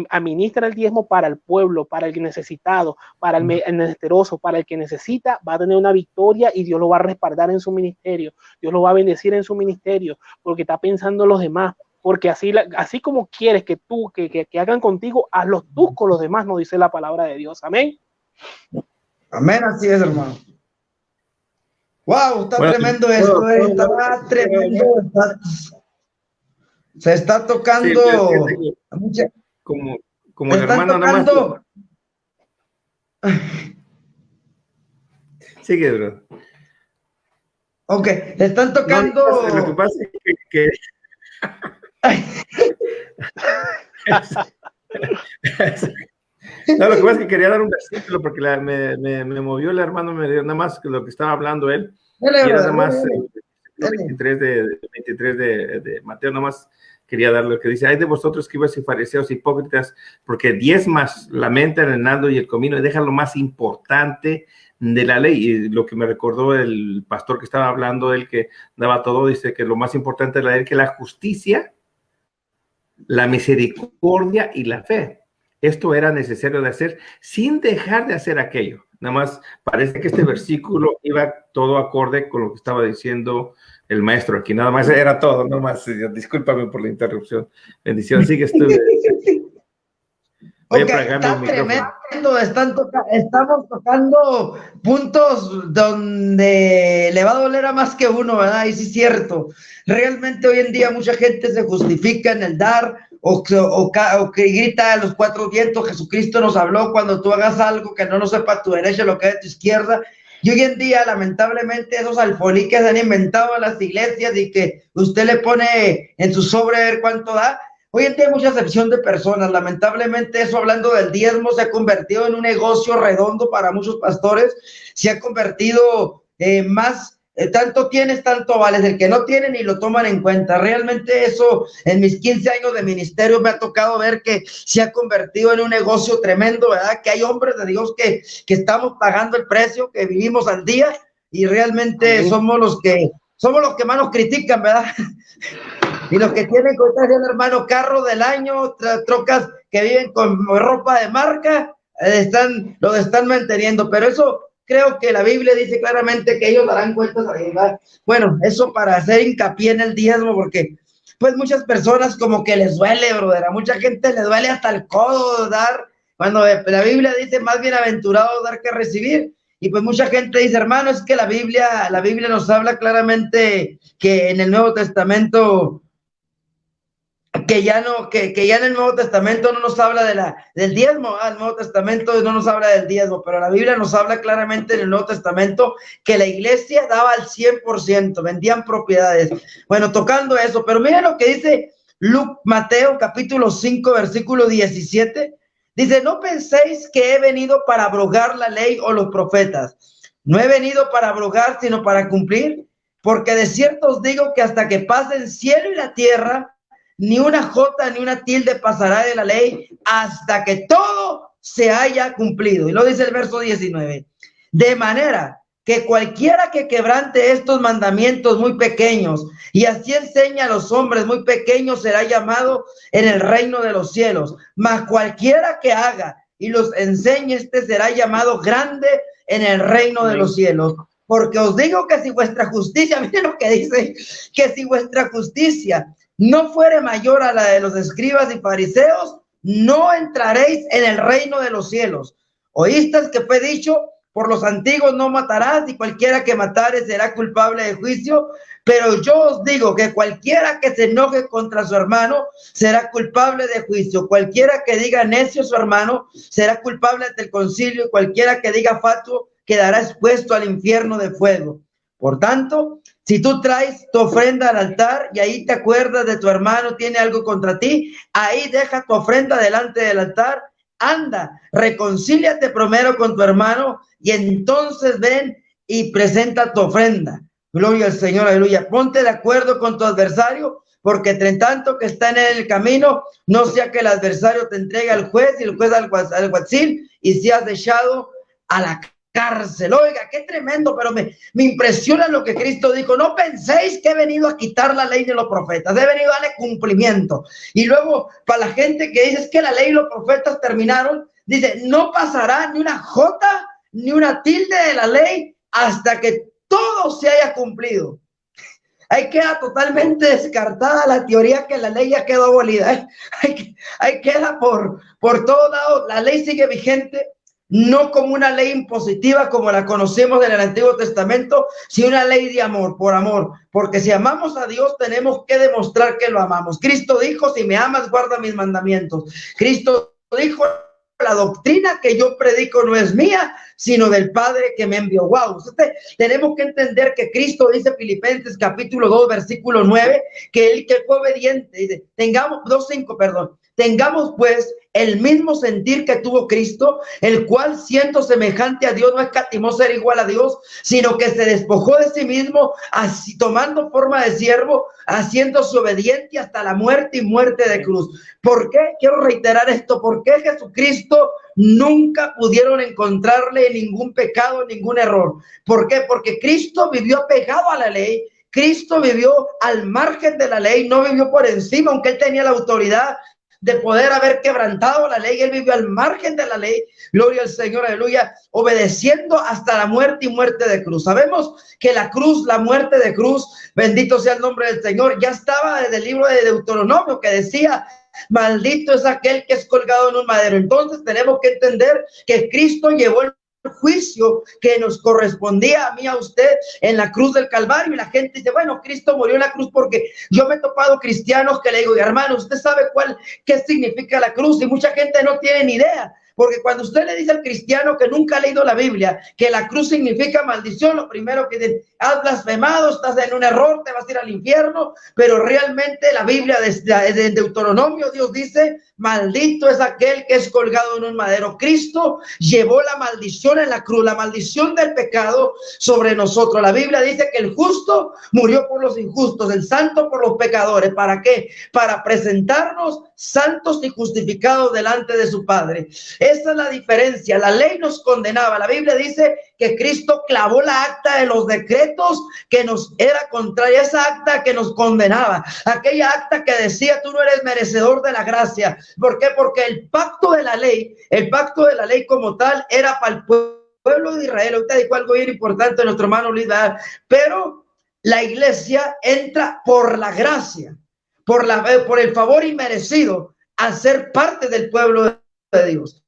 administra el diezmo para el pueblo, para el necesitado, para el menesteroso, para el que necesita, va a tener una victoria y Dios lo va a respaldar en su ministerio, Dios lo va a bendecir en su ministerio, porque está pensando en los demás, porque así como quieres que hagan contigo, hazlo tú con los demás, nos dice la palabra de Dios. Amén. Amén, así es, hermano. Wow, está tremendo esto, está tremendo. Se está tocando. Sí, como el hermano nada más. Sigue, bro. Ok, le están tocando. No, lo que pasa es que no, lo que pasa es que quería dar un versículo porque me movió el hermano, me dio nada más que lo que estaba hablando él. Y era nada más el 23 de Mateo, nada más quería dar lo que dice: hay de vosotros, escribas y fariseos hipócritas, porque diezmas la menta, el enaldo y el comino y dejan lo más importante de la ley. Y lo que me recordó el pastor que estaba hablando, el que daba todo, dice que lo más importante de la ley, que la justicia, la misericordia y la fe. Esto era necesario de hacer sin dejar de hacer aquello. Nada más parece que este versículo iba todo acorde con lo que estaba diciendo el maestro aquí. Nada más era todo, nada más. Discúlpame por la interrupción. Bendición, sigues tú. Ok, está tremendo. Estamos tocando puntos donde le va a doler a más que uno, ¿verdad? Y sí es cierto. Realmente hoy en día mucha gente se justifica en el dar o que grita a los cuatro vientos: Jesucristo nos habló, cuando tú hagas algo que no lo sepa tu derecha, lo que es tu izquierda. Y hoy en día, lamentablemente, esos alfolí que se han inventado en las iglesias y que usted le pone en su sobre a ver cuánto da. Hoy en día hay mucha excepción de personas. Lamentablemente, eso, hablando del diezmo, se ha convertido en un negocio redondo para muchos pastores. Se ha convertido más tanto tienes, tanto vales. El que no tiene ni lo toman en cuenta. Realmente eso en mis 15 años de ministerio me ha tocado ver que se ha convertido en un negocio tremendo, ¿verdad? Que hay hombres de Dios que estamos pagando el precio, que vivimos al día y realmente somos los que más nos critican, ¿verdad? Y los que tienen, como está diciendo, hermano, carro del año, trocas que viven con ropa de marca, lo están manteniendo, pero eso creo que la Biblia dice claramente que ellos darán cuentas a Jehová. Bueno, eso para hacer hincapié en el diezmo, porque pues muchas personas como que les duele, brother, a mucha gente les duele hasta el codo dar, cuando la Biblia dice más bienaventurado dar que recibir. Y pues mucha gente dice, hermano, es que la Biblia nos habla claramente que en el Nuevo Testamento, que ya en el Nuevo Testamento no nos habla del diezmo. El Nuevo Testamento no nos habla del diezmo, pero la Biblia nos habla claramente en el Nuevo Testamento que la iglesia daba al 100%, vendían propiedades. Bueno, tocando eso, pero miren lo que dice Mateo capítulo 5, versículo 17. Dice, no penséis que he venido para abrogar la ley o los profetas. No he venido para abrogar, sino para cumplir, porque de cierto os digo que hasta que pasen cielo y la tierra, ni una jota ni una tilde pasará de la ley hasta que todo se haya cumplido. Y lo dice el verso 19. De manera que cualquiera que quebrante estos mandamientos muy pequeños y así enseña a los hombres muy pequeños será llamado en el reino de los cielos. Mas cualquiera que haga y los enseñe, este será llamado grande en el reino de los cielos. Porque os digo que si vuestra justicia, miren lo que dice, que si vuestra justicia no fuere mayor a la de los escribas y fariseos, no entraréis en el reino de los cielos. Oísteis que fue dicho, por los antiguos no matarás, y cualquiera que matare será culpable de juicio. Pero yo os digo que cualquiera que se enoje contra su hermano será culpable de juicio. Cualquiera que diga necio a su hermano será culpable ante el concilio, y cualquiera que diga fatuo quedará expuesto al infierno de fuego. Por tanto, si tú traes tu ofrenda al altar y ahí te acuerdas de tu hermano, tiene algo contra ti, ahí deja tu ofrenda delante del altar, anda, reconcíliate primero con tu hermano y entonces ven y presenta tu ofrenda. Gloria al Señor, aleluya. Ponte de acuerdo con tu adversario, porque entre tanto que está en el camino, no sea que el adversario te entregue al juez y el juez al alguacil y seas echado a la cárcel. Oiga, qué tremendo, pero me impresiona lo que Cristo dijo. No penséis que he venido a quitar la ley de los profetas, he venido a darle cumplimiento. Y luego, para la gente que dice que la ley y los profetas terminaron, dice, no pasará ni una jota ni una tilde de la ley hasta que todo se haya cumplido. Ahí queda totalmente descartada la teoría que la ley ya quedó abolida. Ahí queda por todos lados. La ley sigue vigente, no como una ley impositiva como la conocemos en el Antiguo Testamento, sino una ley de amor, por amor. Porque si amamos a Dios, tenemos que demostrar que lo amamos. Cristo dijo, si me amas, guarda mis mandamientos. Cristo dijo, la doctrina que yo predico no es mía, sino del Padre que me envió. Wow, tenemos que entender que Cristo dice Filipenses capítulo 2, versículo 9, que él que fue obediente, dice, tengamos pues el mismo sentir que tuvo Cristo, el cual siendo semejante a Dios no escatimó ser igual a Dios, sino que se despojó de sí mismo, así tomando forma de siervo, haciéndose obediente hasta la muerte y muerte de cruz. ¿Por qué? Quiero reiterar esto. ¿Por qué Jesucristo nunca pudieron encontrarle ningún pecado, ningún error? ¿Por qué? Porque Cristo vivió apegado a la ley. Cristo vivió al margen de la ley, no vivió por encima, aunque él tenía la autoridad de poder haber quebrantado la ley. Él vivió al margen de la ley, gloria al Señor, aleluya, obedeciendo hasta la muerte y muerte de cruz. Sabemos que la cruz, la muerte de cruz, bendito sea el nombre del Señor, ya estaba desde el libro de Deuteronomio, que decía, maldito es aquel que es colgado en un madero. Entonces tenemos que entender que Cristo llevó el juicio que nos correspondía a mí, a usted, en la cruz del Calvario. Y la gente dice, bueno, Cristo murió en la cruz, porque yo me he topado cristianos que le digo, hermano, ¿usted sabe qué significa la cruz? Y mucha gente no tiene ni idea, Porque cuando usted le dice al cristiano que nunca ha leído la Biblia, que la cruz significa maldición, lo primero que dice, has blasfemado, estás en un error, te vas a ir al infierno. Pero realmente la Biblia desde Deuteronomio, Dios dice, maldito es aquel que es colgado en un madero. Cristo llevó la maldición en la cruz, la maldición del pecado sobre nosotros. La Biblia dice que el justo murió por los injustos, el santo por los pecadores. ¿Para qué? Para presentarnos santos y justificados delante de su Padre. Esa es la diferencia. La ley nos condenaba. La Biblia dice que Cristo clavó la acta de los decretos que nos era contraria, esa acta que nos condenaba, aquella acta que decía tú no eres merecedor de la gracia. ¿Por qué? Porque el pacto de la ley como tal era para el pueblo de Israel. Ahorita dijo algo bien importante nuestro hermano Luis, pero la iglesia entra por la gracia, por el favor inmerecido a ser parte del pueblo de Dios.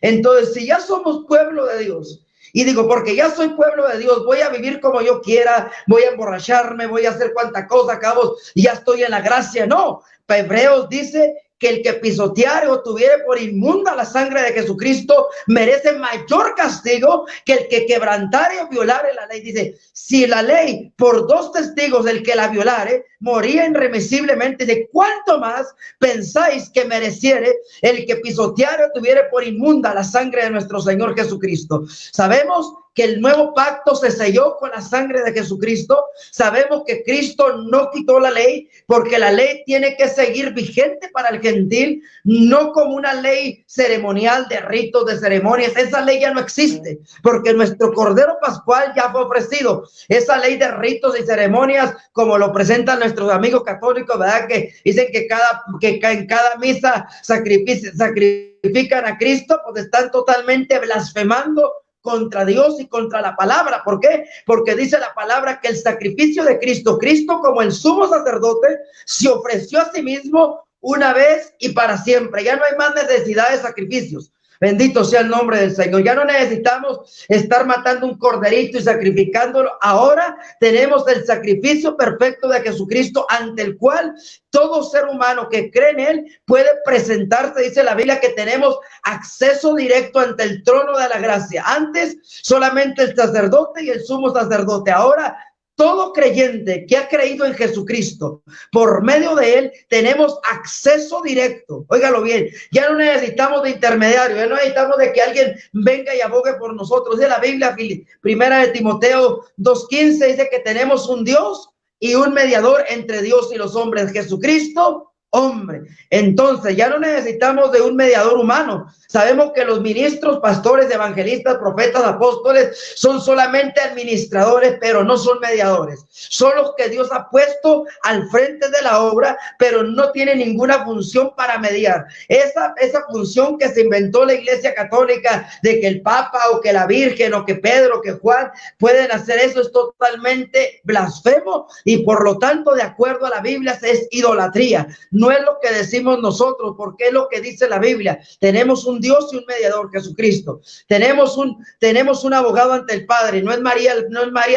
Entonces, si ya somos pueblo de Dios, y digo, porque ya soy pueblo de Dios, voy a vivir como yo quiera, voy a emborracharme, voy a hacer cuanta cosa, acabo, y ya estoy en la gracia. No, Hebreos dice que el que pisoteare o tuviere por inmunda la sangre de Jesucristo merece mayor castigo que el que quebrantare o violare la ley. Dice, si la ley por 2 testigos, el que la violare, moría irremisiblemente, ¿de cuánto más pensáis que mereciere el que pisoteare o tuviere por inmunda la sangre de nuestro Señor Jesucristo? Sabemos que el nuevo pacto se selló con la sangre de Jesucristo. Sabemos que Cristo no quitó la ley, porque la ley tiene que seguir vigente para el gentil, no como una ley ceremonial de ritos, de ceremonias. Esa ley ya no existe, porque nuestro Cordero Pascual ya fue ofrecido. Esa ley de ritos y ceremonias, como lo presentan nuestros amigos católicos, ¿verdad? Que dicen que en cada misa sacrifican a Cristo, pues están totalmente blasfemando contra Dios y contra la palabra. ¿Por qué? Porque dice la palabra que el sacrificio de Cristo como el sumo sacerdote, se ofreció a sí mismo una vez y para siempre. Ya no hay más necesidad de sacrificios. Bendito sea el nombre del Señor. Ya no necesitamos estar matando un corderito y sacrificándolo. Ahora tenemos el sacrificio perfecto de Jesucristo, ante el cual todo ser humano que cree en él puede presentarse. Dice la Biblia que tenemos acceso directo ante el trono de la gracia. Antes solamente el sacerdote y el sumo sacerdote. Ahora todo creyente que ha creído en Jesucristo, por medio de él, tenemos acceso directo. Óigalo bien, ya no necesitamos de intermediario, ya no necesitamos de que alguien venga y abogue por nosotros. Dice la Biblia, primera de Timoteo 2:15, dice que tenemos un Dios y un mediador entre Dios y los hombres, Jesucristo, hombre. Entonces ya no necesitamos de un mediador humano. Sabemos que los ministros, pastores, evangelistas, profetas, apóstoles son solamente administradores, pero no son mediadores. Son los que Dios ha puesto al frente de la obra, pero no tienen ninguna función para mediar. Esa función que se inventó la Iglesia Católica, de que el Papa o que la Virgen o que Pedro o que Juan pueden hacer eso, es totalmente blasfemo, y por lo tanto, de acuerdo a la Biblia, es idolatría. No es lo que decimos nosotros, porque es lo que dice la Biblia. Tenemos un Dios y un mediador, Jesucristo. Tenemos un abogado ante el Padre. No es María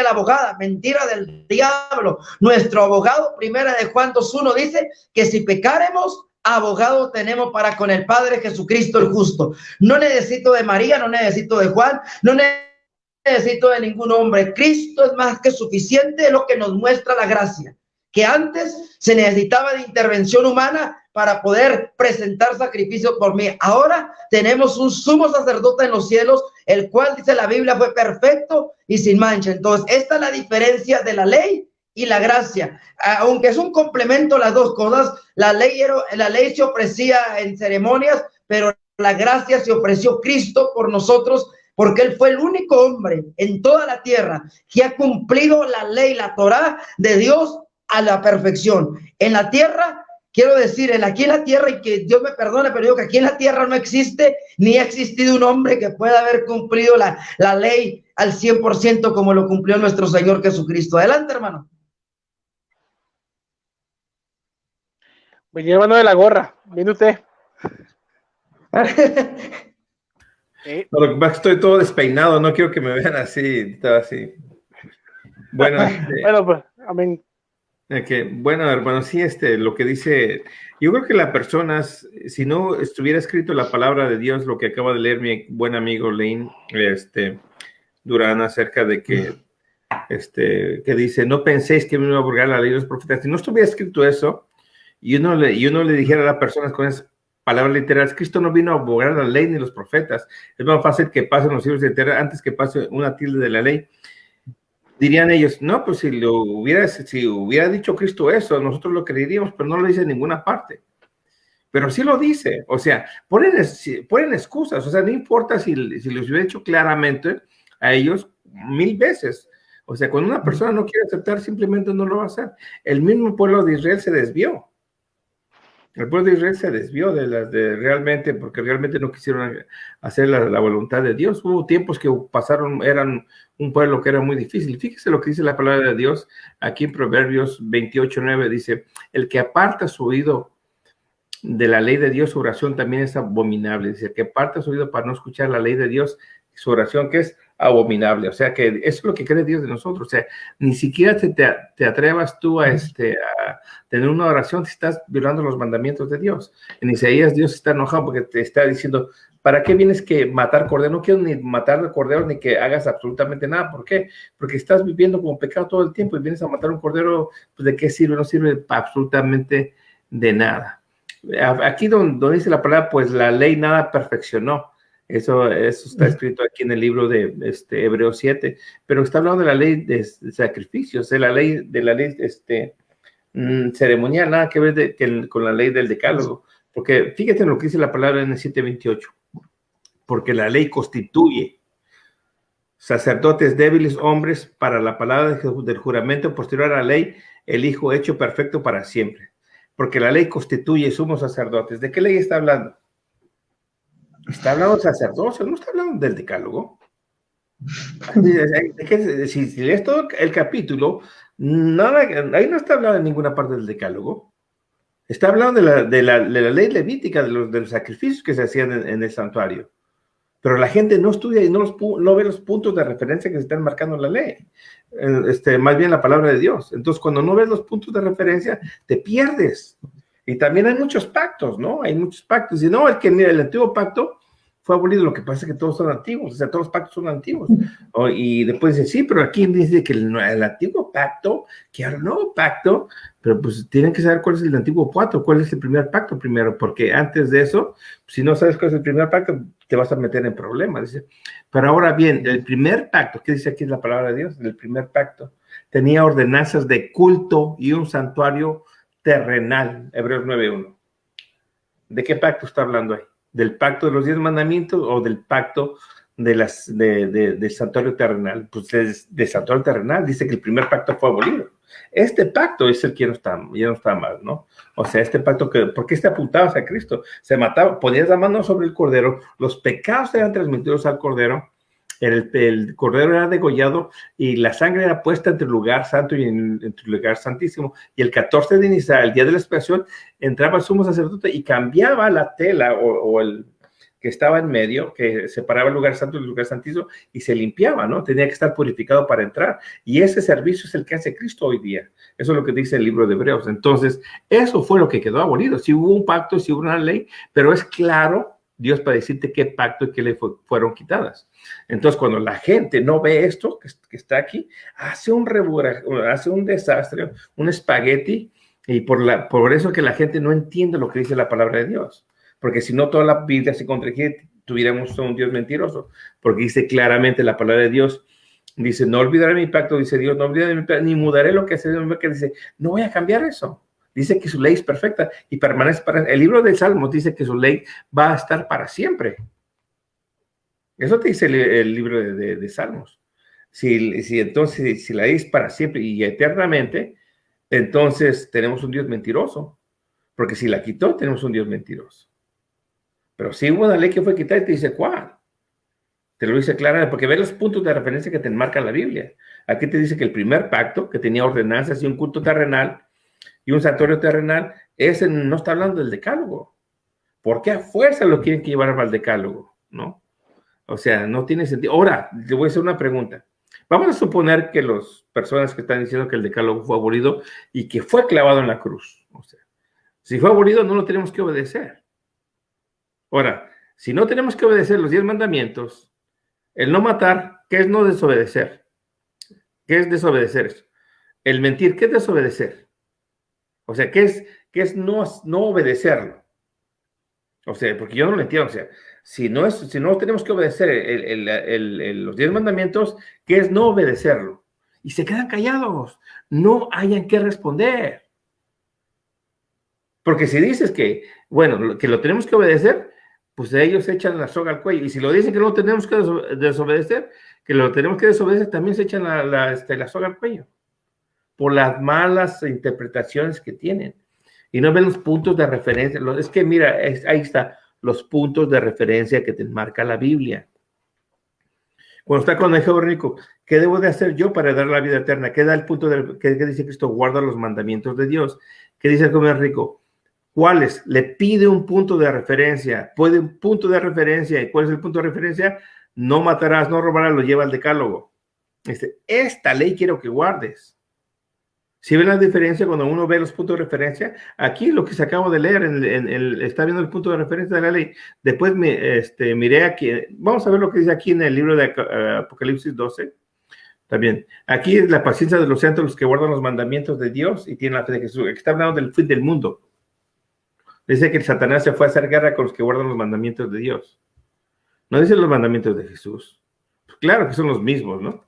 la abogada, mentira del diablo. Nuestro abogado, primera de Juan 2:1, dice que si pecáremos, abogado tenemos para con el Padre, Jesucristo el justo. No necesito de María, no necesito de Juan, no necesito de ningún hombre. Cristo es más que suficiente, es lo que nos muestra la gracia. Que antes se necesitaba de intervención humana para poder presentar sacrificios por mí. Ahora tenemos un sumo sacerdote en los cielos, el cual, dice la Biblia, fue perfecto y sin mancha. Entonces, esta es la diferencia de la ley y la gracia. Aunque es un complemento las dos cosas, la ley se ofrecía en ceremonias, pero la gracia se ofreció Cristo por nosotros, porque él fue el único hombre en toda la tierra que ha cumplido la ley, la Torá de Dios a la perfección. En la tierra, quiero decir, aquí en la tierra, y que Dios me perdone, pero digo que aquí en la tierra no existe, ni ha existido un hombre que pueda haber cumplido la ley al 100% como lo cumplió nuestro Señor Jesucristo. Adelante, hermano. Venía hermano de la gorra, viene usted. No, lo que pasa es que estoy todo despeinado, no quiero que me vean así, así. Bueno, bueno, pues, amén. Bueno, hermano, sí, lo que dice, yo creo que las personas, si no estuviera escrito la palabra de Dios, lo que acaba de leer mi buen amigo Lane, Durán, acerca de que dice, no penséis que me iba a abrogar la ley de los profetas. Si no estuviera escrito eso, y uno le dijera a las personas con esas palabras literales, Cristo no vino a abogar la ley ni los profetas. Es más fácil que pasen los siglos de tierra antes que pase una tilde de la ley. Dirían ellos, no, pues si hubiera dicho Cristo eso, nosotros lo creeríamos, pero no lo dice en ninguna parte. Pero sí lo dice, o sea, ponen excusas, o sea, no importa si les hubiera dicho claramente a ellos 1000 veces. O sea, cuando una persona no quiere aceptar, simplemente no lo va a hacer. El mismo pueblo de Israel se desvió. El pueblo de Israel se desvió realmente, porque realmente no quisieron hacer la voluntad de Dios. Hubo tiempos que pasaron, eran un pueblo que era muy difícil. Fíjese lo que dice la palabra de Dios aquí en Proverbios 28:9, dice, el que aparta su oído de la ley de Dios, su oración también es abominable. Dice, el que aparta su oído para no escuchar la ley de Dios, su oración que es abominable. O sea, que eso es lo que cree Dios de nosotros. O sea, ni siquiera te atrevas tú a tener una oración si estás violando los mandamientos de Dios. En Isaías Dios está enojado porque te está diciendo, ¿para qué vienes que matar cordero? No quiero ni matar cordero ni que hagas absolutamente nada. ¿Por qué? Porque estás viviendo como pecado todo el tiempo y vienes a matar un cordero, pues ¿de qué sirve? No sirve absolutamente de nada. Aquí donde dice la palabra, pues la ley nada perfeccionó. Eso está escrito aquí en el libro de Hebreos 7, pero está hablando de la ley de sacrificios, de la ley ceremonial, nada que ver con la ley del decálogo, porque fíjate en lo que dice la palabra en el 7:28, porque la ley constituye sacerdotes débiles hombres para la palabra del juramento posterior a la ley, el Hijo hecho perfecto para siempre, porque la ley constituye sumos sacerdotes. ¿De qué ley está hablando? Está hablando de sacerdocio, no está hablando del decálogo. Si lees todo el capítulo, nada, ahí no está hablando de ninguna parte del decálogo. Está hablando de la ley levítica, de los sacrificios que se hacían en el santuario. Pero la gente no estudia y no ve los puntos de referencia que se están marcando en la ley. Más bien la palabra de Dios. Entonces, cuando no ves los puntos de referencia, te pierdes. Y también hay muchos pactos, ¿no? Hay muchos pactos. Y no, el antiguo pacto fue abolido, lo que pasa es que todos son antiguos, o sea, todos los pactos son antiguos. Y después dice, sí, pero aquí dice que el antiguo pacto, que ahora el nuevo pacto, pero pues tienen que saber cuál es el antiguo pacto, cuál es el primer pacto primero, porque antes de eso, si no sabes cuál es el primer pacto, te vas a meter en problemas, dice. Pero ahora bien, el primer pacto, ¿qué dice aquí la palabra de Dios? El primer pacto tenía ordenanzas de culto y un santuario terrenal, Hebreos 9:1. ¿De qué pacto está hablando ahí? ¿Del pacto de los 10 mandamientos o del pacto del santuario terrenal? Pues del santuario terrenal dice que el primer pacto fue abolido. Este pacto es el que ya no está mal, ¿no? O sea, este pacto ¿por qué te apuntabas a Cristo? Se mataba, ponías la mano sobre el cordero, los pecados eran transmitidos al cordero, el cordero era degollado y la sangre era puesta entre el lugar santo y entre el lugar santísimo. Y el 14 de Nisan, el día de la expiación, entraba el sumo sacerdote y cambiaba la tela o el que estaba en medio, que separaba el lugar santo y el lugar santísimo, y se limpiaba, ¿no? Tenía que estar purificado para entrar. Y ese servicio es el que hace Cristo hoy día. Eso es lo que dice el libro de Hebreos. Entonces, eso fue lo que quedó abolido. Sí hubo un pacto, sí hubo una ley, pero es claro Dios para decirte qué pacto y qué ley fueron quitadas. Entonces, cuando la gente no ve esto que está aquí, hace un desastre, un espagueti, y por eso que la gente no entiende lo que dice la palabra de Dios. Porque si no, toda la Biblia se contradice, tuviéramos un Dios mentiroso. Porque dice claramente la palabra de Dios, dice, no olvidaré mi pacto, dice Dios, no olvidaré mi pacto, ni mudaré lo que hace Dios, que dice, no voy a cambiar eso. Dice que su ley es perfecta y permanece para... El libro de Salmos dice que su ley va a estar para siempre. Eso te dice el libro de Salmos. Entonces, si la ley es para siempre y eternamente, entonces tenemos un Dios mentiroso. Porque si la quitó, tenemos un Dios mentiroso. Pero si hubo una ley que fue quitada y te dice, ¿cuál? Te lo dice claramente, porque ve los puntos de referencia que te enmarca la Biblia. Aquí te dice que el primer pacto, que tenía ordenanzas y un culto terrenal, y un santuario terrenal, ese no está hablando del decálogo. ¿Por qué a fuerza lo quieren que llevar al decálogo? ¿No? O sea, no tiene sentido. Ahora, te voy a hacer una pregunta. Vamos a suponer que las personas que están diciendo que el decálogo fue abolido y que fue clavado en la cruz. O sea, si fue abolido, no lo tenemos que obedecer. Ahora, si no tenemos que obedecer los 10 mandamientos, el no matar, ¿qué es no desobedecer? ¿Qué es desobedecer? El mentir, ¿qué es desobedecer? O sea, ¿qué es no obedecerlo? O sea, porque yo no lo entiendo. O sea, si no tenemos que obedecer los 10 mandamientos, ¿qué es no obedecerlo? Y se quedan callados. No hayan que responder. Porque si dices que, bueno, que lo tenemos que obedecer, pues ellos echan la soga al cuello. Y si lo dicen que no tenemos que desobedecer, que lo tenemos que desobedecer, también se echan la soga al cuello. Por las malas interpretaciones que tienen. Y no ven los puntos de referencia. Es que mira, ahí está, los puntos de referencia que te marca la Biblia. Cuando está con el hijo rico, ¿qué debo de hacer yo para dar la vida eterna? ¿Qué da el punto que dice Cristo? Guarda los mandamientos de Dios. ¿Qué dice el joven rico? ¿Cuáles? Le pide un punto de referencia. Puede un punto de referencia. ¿Y cuál es el punto de referencia? No matarás, no robarás, lo lleva al decálogo. Esta ley quiero que guardes. Si ven la diferencia cuando uno ve los puntos de referencia, aquí lo que se acabo de leer, está viendo el punto de referencia de la ley. Después miré aquí, vamos a ver lo que dice aquí en el libro de Apocalipsis 12. También, aquí es la paciencia de los santos, los que guardan los mandamientos de Dios y tienen la fe de Jesús. Aquí está hablando del fin del mundo. Dice que el Satanás se fue a hacer guerra con los que guardan los mandamientos de Dios. No dice los mandamientos de Jesús. Pues claro que son los mismos, ¿no?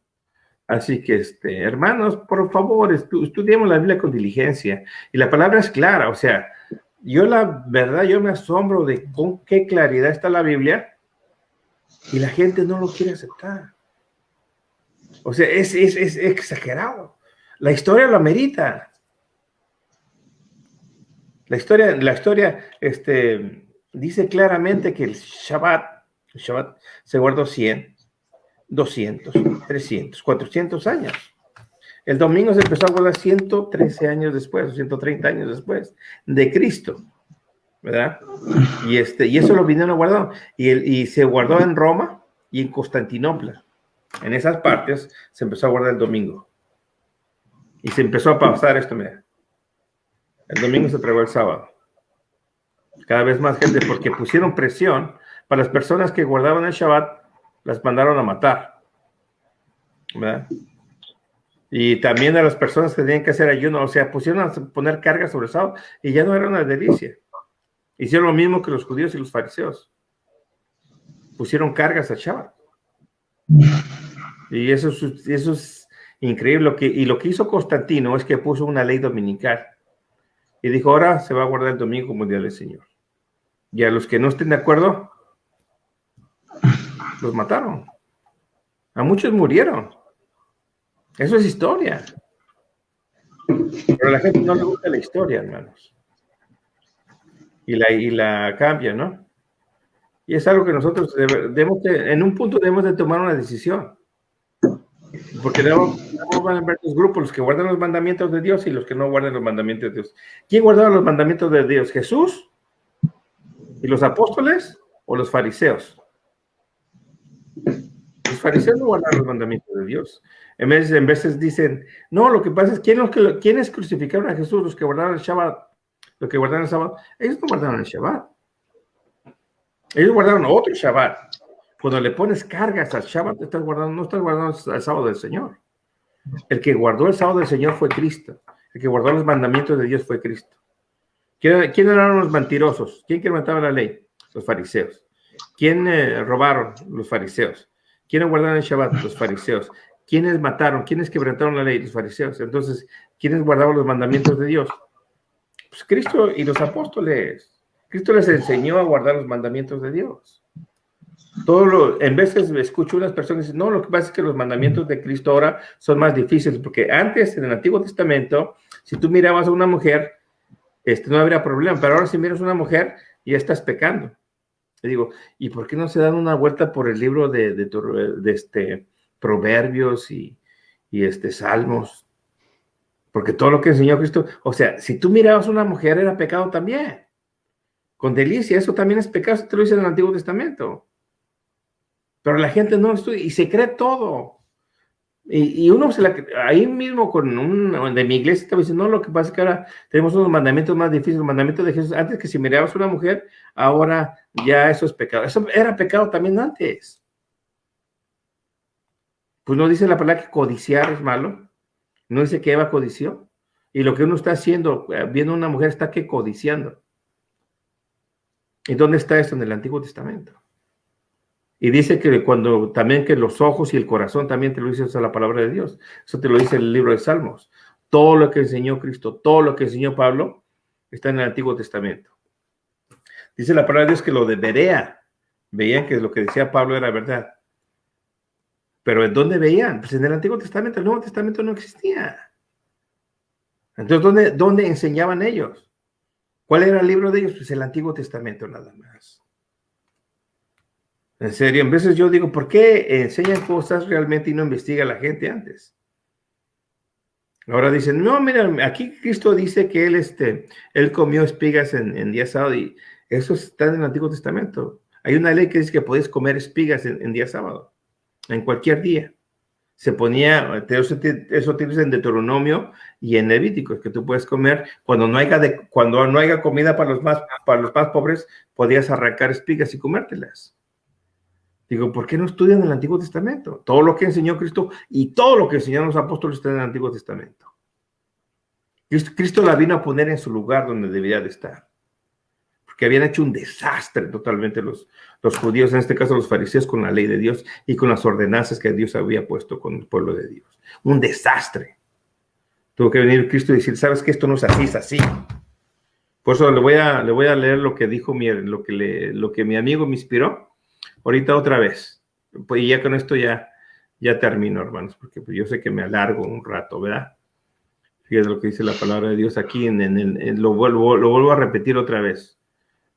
Así que, hermanos, por favor, estudiemos la Biblia con diligencia. Y la palabra es clara, o sea, yo me asombro de con qué claridad está la Biblia y la gente no lo quiere aceptar. O sea, es exagerado. La historia lo amerita. La historia dice claramente que el Shabbat se guardó 100, 200, 300, 400 años. El domingo se empezó a guardar 113 años después, 130 años después de Cristo, ¿verdad? Y eso lo vinieron a guardar. Y se guardó en Roma y en Constantinopla. En esas partes se empezó a guardar el domingo. Y se empezó a pasar esto, mira. El domingo se tragó el sábado. Cada vez más gente, porque pusieron presión para las personas que guardaban el Shabbat, las mandaron a matar, ¿verdad? Y también a las personas que tenían que hacer ayuno, o sea, pusieron a poner cargas sobre el sábado y ya no era una delicia. Hicieron lo mismo que los judíos y los fariseos. Pusieron cargas al Shabbat. Y eso es increíble. Y lo que hizo Constantino es que puso una ley dominical. Y dijo, ahora se va a guardar el domingo como día del Señor. Y a los que no estén de acuerdo, los mataron. A muchos murieron. Eso es historia. Pero a la gente no le gusta la historia, hermanos. Y la cambia, ¿no? Y es algo que nosotros en un punto debemos de tomar una decisión. Porque luego van a ver dos grupos, los que guardan los mandamientos de Dios y los que no guardan los mandamientos de Dios. ¿Quién guardaba los mandamientos de Dios? ¿Jesús? ¿Y los apóstoles? ¿O los fariseos? Los fariseos no guardaban los mandamientos de Dios. En veces dicen, no, lo que pasa es, ¿quiénes crucificaron a Jesús? Los que guardaron el Shabbat. Los que guardaron el Shabbat. Ellos no guardaron el Shabbat. Ellos guardaron otro Shabbat. Cuando le pones cargas al Shabbat, no estás guardando el sábado del Señor. El que guardó el sábado del Señor fue Cristo. El que guardó los mandamientos de Dios fue Cristo. ¿Quién eran los mentirosos? ¿Quién quebrantaba la ley? Los fariseos. ¿Quién robaron? Los fariseos. ¿Quiénes guardaron el Shabbat? Los fariseos. ¿Quiénes mataron? ¿Quiénes quebrantaron la ley? Los fariseos. Entonces, ¿quiénes guardaban los mandamientos de Dios? Pues Cristo y los apóstoles. Cristo les enseñó a guardar los mandamientos de Dios. En veces escucho unas personas que dicen, no, lo que pasa es que los mandamientos de Cristo ahora son más difíciles, porque antes, en el Antiguo Testamento, si tú mirabas a una mujer, no habría problema, pero ahora si miras a una mujer, ya estás pecando. Le digo, ¿y por qué no se dan una vuelta por el libro de Proverbios y Salmos? Porque todo lo que enseñó Cristo, o sea, si tú mirabas a una mujer, era pecado también. Con delicia, eso también es pecado, eso te lo dice en el Antiguo Testamento. Pero la gente no lo estudia y se cree todo. Y uno ahí mismo con de mi iglesia estaba diciendo, no, lo que pasa es que ahora tenemos unos mandamientos más difíciles, los mandamientos de Jesús. Antes que si mirabas a una mujer, ahora ya eso es pecado. Eso era pecado también antes. Pues no dice la palabra que codiciar es malo. No dice que Eva codició. Y lo que uno está haciendo, viendo a una mujer, está que codiciando. ¿Y dónde está esto en el Antiguo Testamento? Y dice que cuando también que los ojos y el corazón también te lo dice la palabra de Dios. Eso te lo dice el libro de Salmos. Todo lo que enseñó Cristo, todo lo que enseñó Pablo, está en el Antiguo Testamento. Dice la palabra de Dios que lo de Berea, veían que lo que decía Pablo era verdad. Pero ¿en dónde veían? Pues en el Antiguo Testamento. El Nuevo Testamento no existía. Entonces, ¿dónde enseñaban ellos? ¿Cuál era el libro de ellos? Pues el Antiguo Testamento nada más. En serio, en veces yo digo, ¿por qué enseñan cosas realmente y no investiga la gente antes? Ahora dicen, no, mira, aquí Cristo dice que él comió espigas en día sábado y eso está en el Antiguo Testamento. Hay una ley que dice que podés comer espigas en día sábado, en cualquier día. Se ponía, eso tienes en Deuteronomio y en Levítico, que tú puedes comer cuando no haya comida para los más pobres, podías arrancar espigas y comértelas. Digo, ¿por qué no estudian el Antiguo Testamento? Todo lo que enseñó Cristo y todo lo que enseñaron los apóstoles está en el Antiguo Testamento. Cristo la vino a poner en su lugar donde debía de estar. Porque habían hecho un desastre totalmente los judíos, en este caso los fariseos, con la ley de Dios y con las ordenanzas que Dios había puesto con el pueblo de Dios. Un desastre. Tuvo que venir Cristo y decir, ¿sabes qué? Esto no es así, es así. Por eso le voy a leer lo que dijo lo que mi amigo me inspiró. Ahorita otra vez, pues ya con esto ya termino, hermanos, porque pues yo sé que me alargo un rato, ¿verdad? Fíjate lo que dice la palabra de Dios aquí, lo vuelvo a repetir otra vez,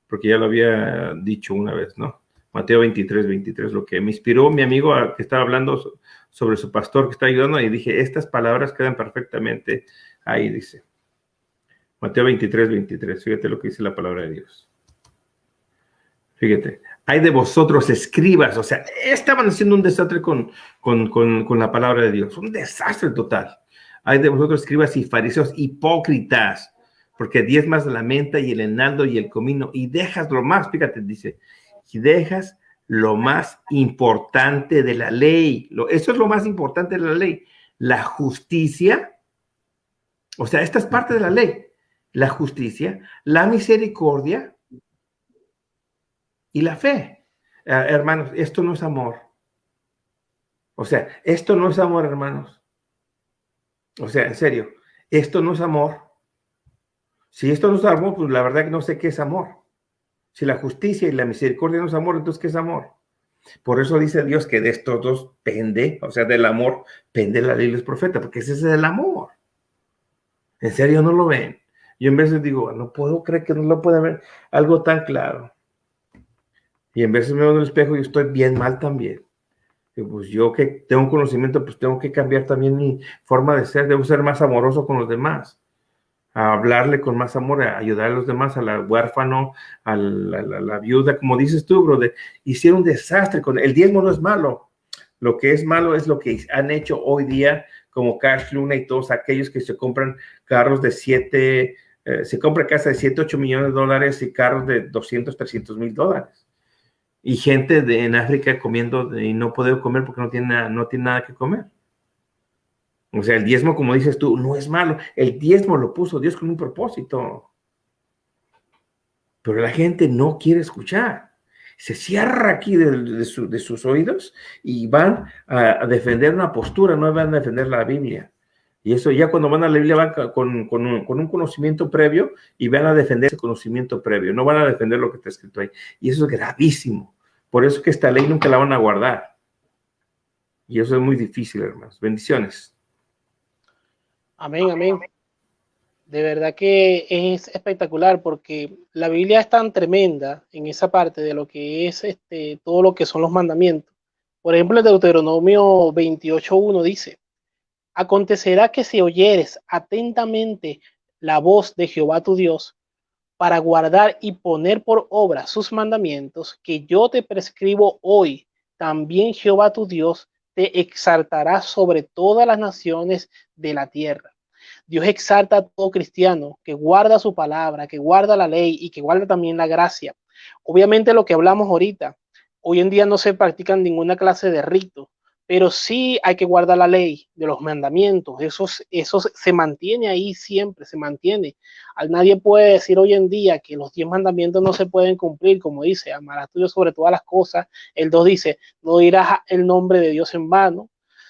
porque ya lo había dicho una vez, ¿no? Mateo 23, lo que me inspiró mi amigo que estaba hablando sobre su pastor que está ayudando, y dije, estas palabras quedan perfectamente ahí, dice. Mateo 23, fíjate lo que dice la palabra de Dios. Fíjate, hay de vosotros escribas, o sea, estaban haciendo un desastre con la palabra de Dios, un desastre total. Hay de vosotros escribas y fariseos hipócritas, porque diezmas la menta y el enaldo y el comino, y dejas lo más, fíjate, dice, y dejas lo más importante de la ley. Eso es lo más importante de la ley, la justicia, o sea, esta es parte de la ley, la justicia, la misericordia, y la fe. Hermanos, esto no es amor. O sea, esto no es amor, hermanos. O sea, en serio, esto no es amor. Si esto no es amor, pues la verdad que no sé qué es amor. Si la justicia y la misericordia no es amor, entonces ¿qué es amor? Por eso dice Dios que de estos dos pende, o sea, del amor, pende la ley y los profetas, porque ese es el amor. En serio, no lo ven. Yo en veces digo, no puedo creer que no lo pueda ver algo tan claro. Y en veces me veo en el espejo y estoy bien mal también. Y pues yo que tengo conocimiento, pues tengo que cambiar también mi forma de ser. Debo ser más amoroso con los demás. A hablarle con más amor, a ayudar a los demás, al huérfano, a la viuda. Como dices tú, brother, hicieron un desastre. El diezmo no es malo. Lo que es malo es lo que han hecho hoy día, como Cash Luna y todos aquellos que se compran carros de se compra casa de 7, 8 millones de dólares y carros de 200, 300 mil dólares. Y gente en África comiendo y no puede comer porque no tiene nada que comer. O sea, el diezmo, como dices tú, no es malo. El diezmo lo puso Dios con un propósito. Pero la gente no quiere escuchar. Se cierra aquí de sus oídos y van a defender una postura, no van a defender la Biblia. Y eso ya cuando van a la Biblia van con un conocimiento previo y van a defender ese conocimiento previo. No van a defender lo que está escrito ahí. Y eso es gravísimo. Por eso que esta ley nunca la van a guardar. Y eso es muy difícil, hermanos. Bendiciones. Amén, amén. De verdad que es espectacular porque la Biblia es tan tremenda en esa parte de lo que es todo lo que son los mandamientos. Por ejemplo, el Deuteronomio 28:1 dice: acontecerá que si oyeres atentamente la voz de Jehová tu Dios, para guardar y poner por obra sus mandamientos que yo te prescribo hoy, también Jehová tu Dios te exaltarás sobre todas las naciones de la tierra. Dios exalta a todo cristiano que guarda su palabra, que guarda la ley y que guarda también la gracia. Obviamente lo que hablamos ahorita, hoy en día no se practican ninguna clase de rito, pero sí hay que guardar la ley de los mandamientos. Eso se mantiene ahí siempre, se mantiene. Nadie puede decir hoy en día que los 10 mandamientos no se pueden cumplir, como dice, amarás a Dios sobre todas las cosas. El 2 dice, no dirás el nombre de Dios en vano,